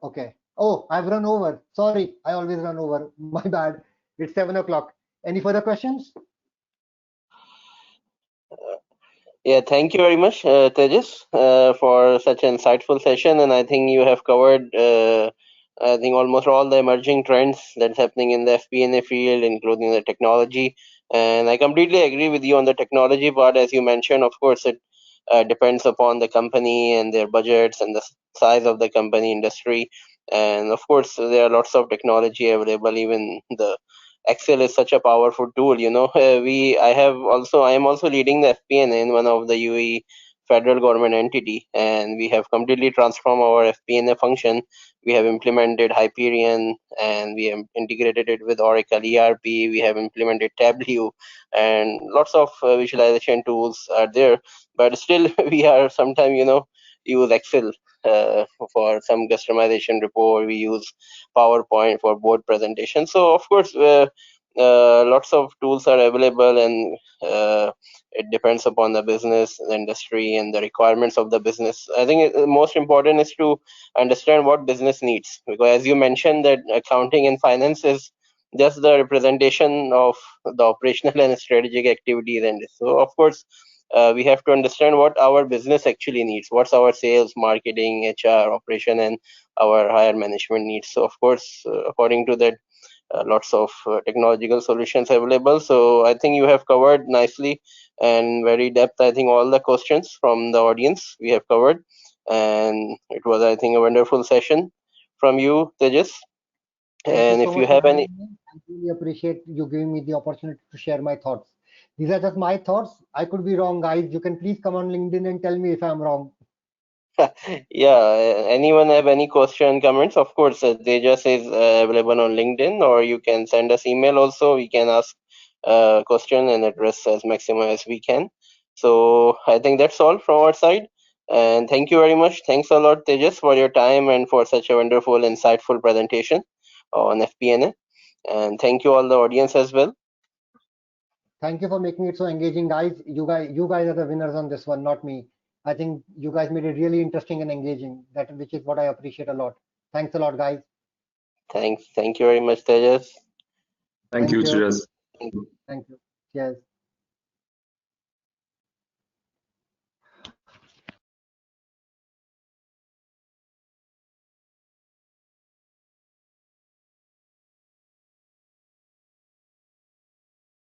B: Okay. Oh, I've run over. Sorry, I always run over. My bad. It's 7 o'clock. Any further questions?
A: Yeah, thank you very much, Tejas, for such an insightful session. And I think you have covered, I think, almost all the emerging trends that's happening in the FP&A field, including the technology. And I completely agree with you on the technology part. As you mentioned, of course, it depends upon the company and their budgets and the size of the company industry. And of course, there are lots of technology available. Even the Excel is such a powerful tool. I am also leading the FP&A in one of the UAE federal government entity, and we have completely transformed our FP&A function. We have implemented Hyperion, and we have integrated it with Oracle ERP. We have implemented Tableau, and lots of visualization tools are there. But still, we are sometimes, use Excel for some customization report. We use PowerPoint for board presentation. So of course, lots of tools are available, and it depends upon the business, the industry, and the requirements of the business. I think most important is to understand what business needs, because as you mentioned, that accounting and finance is just the representation of the operational and strategic activities. And so of course, we have to understand what our business actually needs, what's our sales, marketing, HR, operation, and our higher management needs. So of course, according to that, lots of technological solutions available. So I think you have covered nicely and very depth. I think all the questions from the audience we have covered, and it was, I think, a wonderful session from you, Tejas.
B: Thank you
A: And
B: so
A: if you
B: much for
A: have any,
B: having me. I really appreciate you giving me the opportunity to share my thoughts. These are just my thoughts. I could be wrong, guys. You can please come on LinkedIn and tell me if I'm wrong.
A: yeah, anyone have any question, comments? Of course, Tejas is available on LinkedIn, or you can send us email also. We can ask question and address as maximum as we can. So I think that's all from our side. And thank you very much. Thanks a lot, Tejas, for your time and for such a wonderful, insightful presentation. on FP&A. And thank you all the audience as well.
B: Thank you for making it so engaging, guys. You guys are the winners on this one, not me. I think you guys made it really interesting and engaging. That which is what I appreciate a lot. Thanks a lot, guys.
A: Thanks. Thank you very much, Tejas.
C: Thank
B: Thank
C: you,
B: you.
C: Tejas.
B: Thank you. Cheers.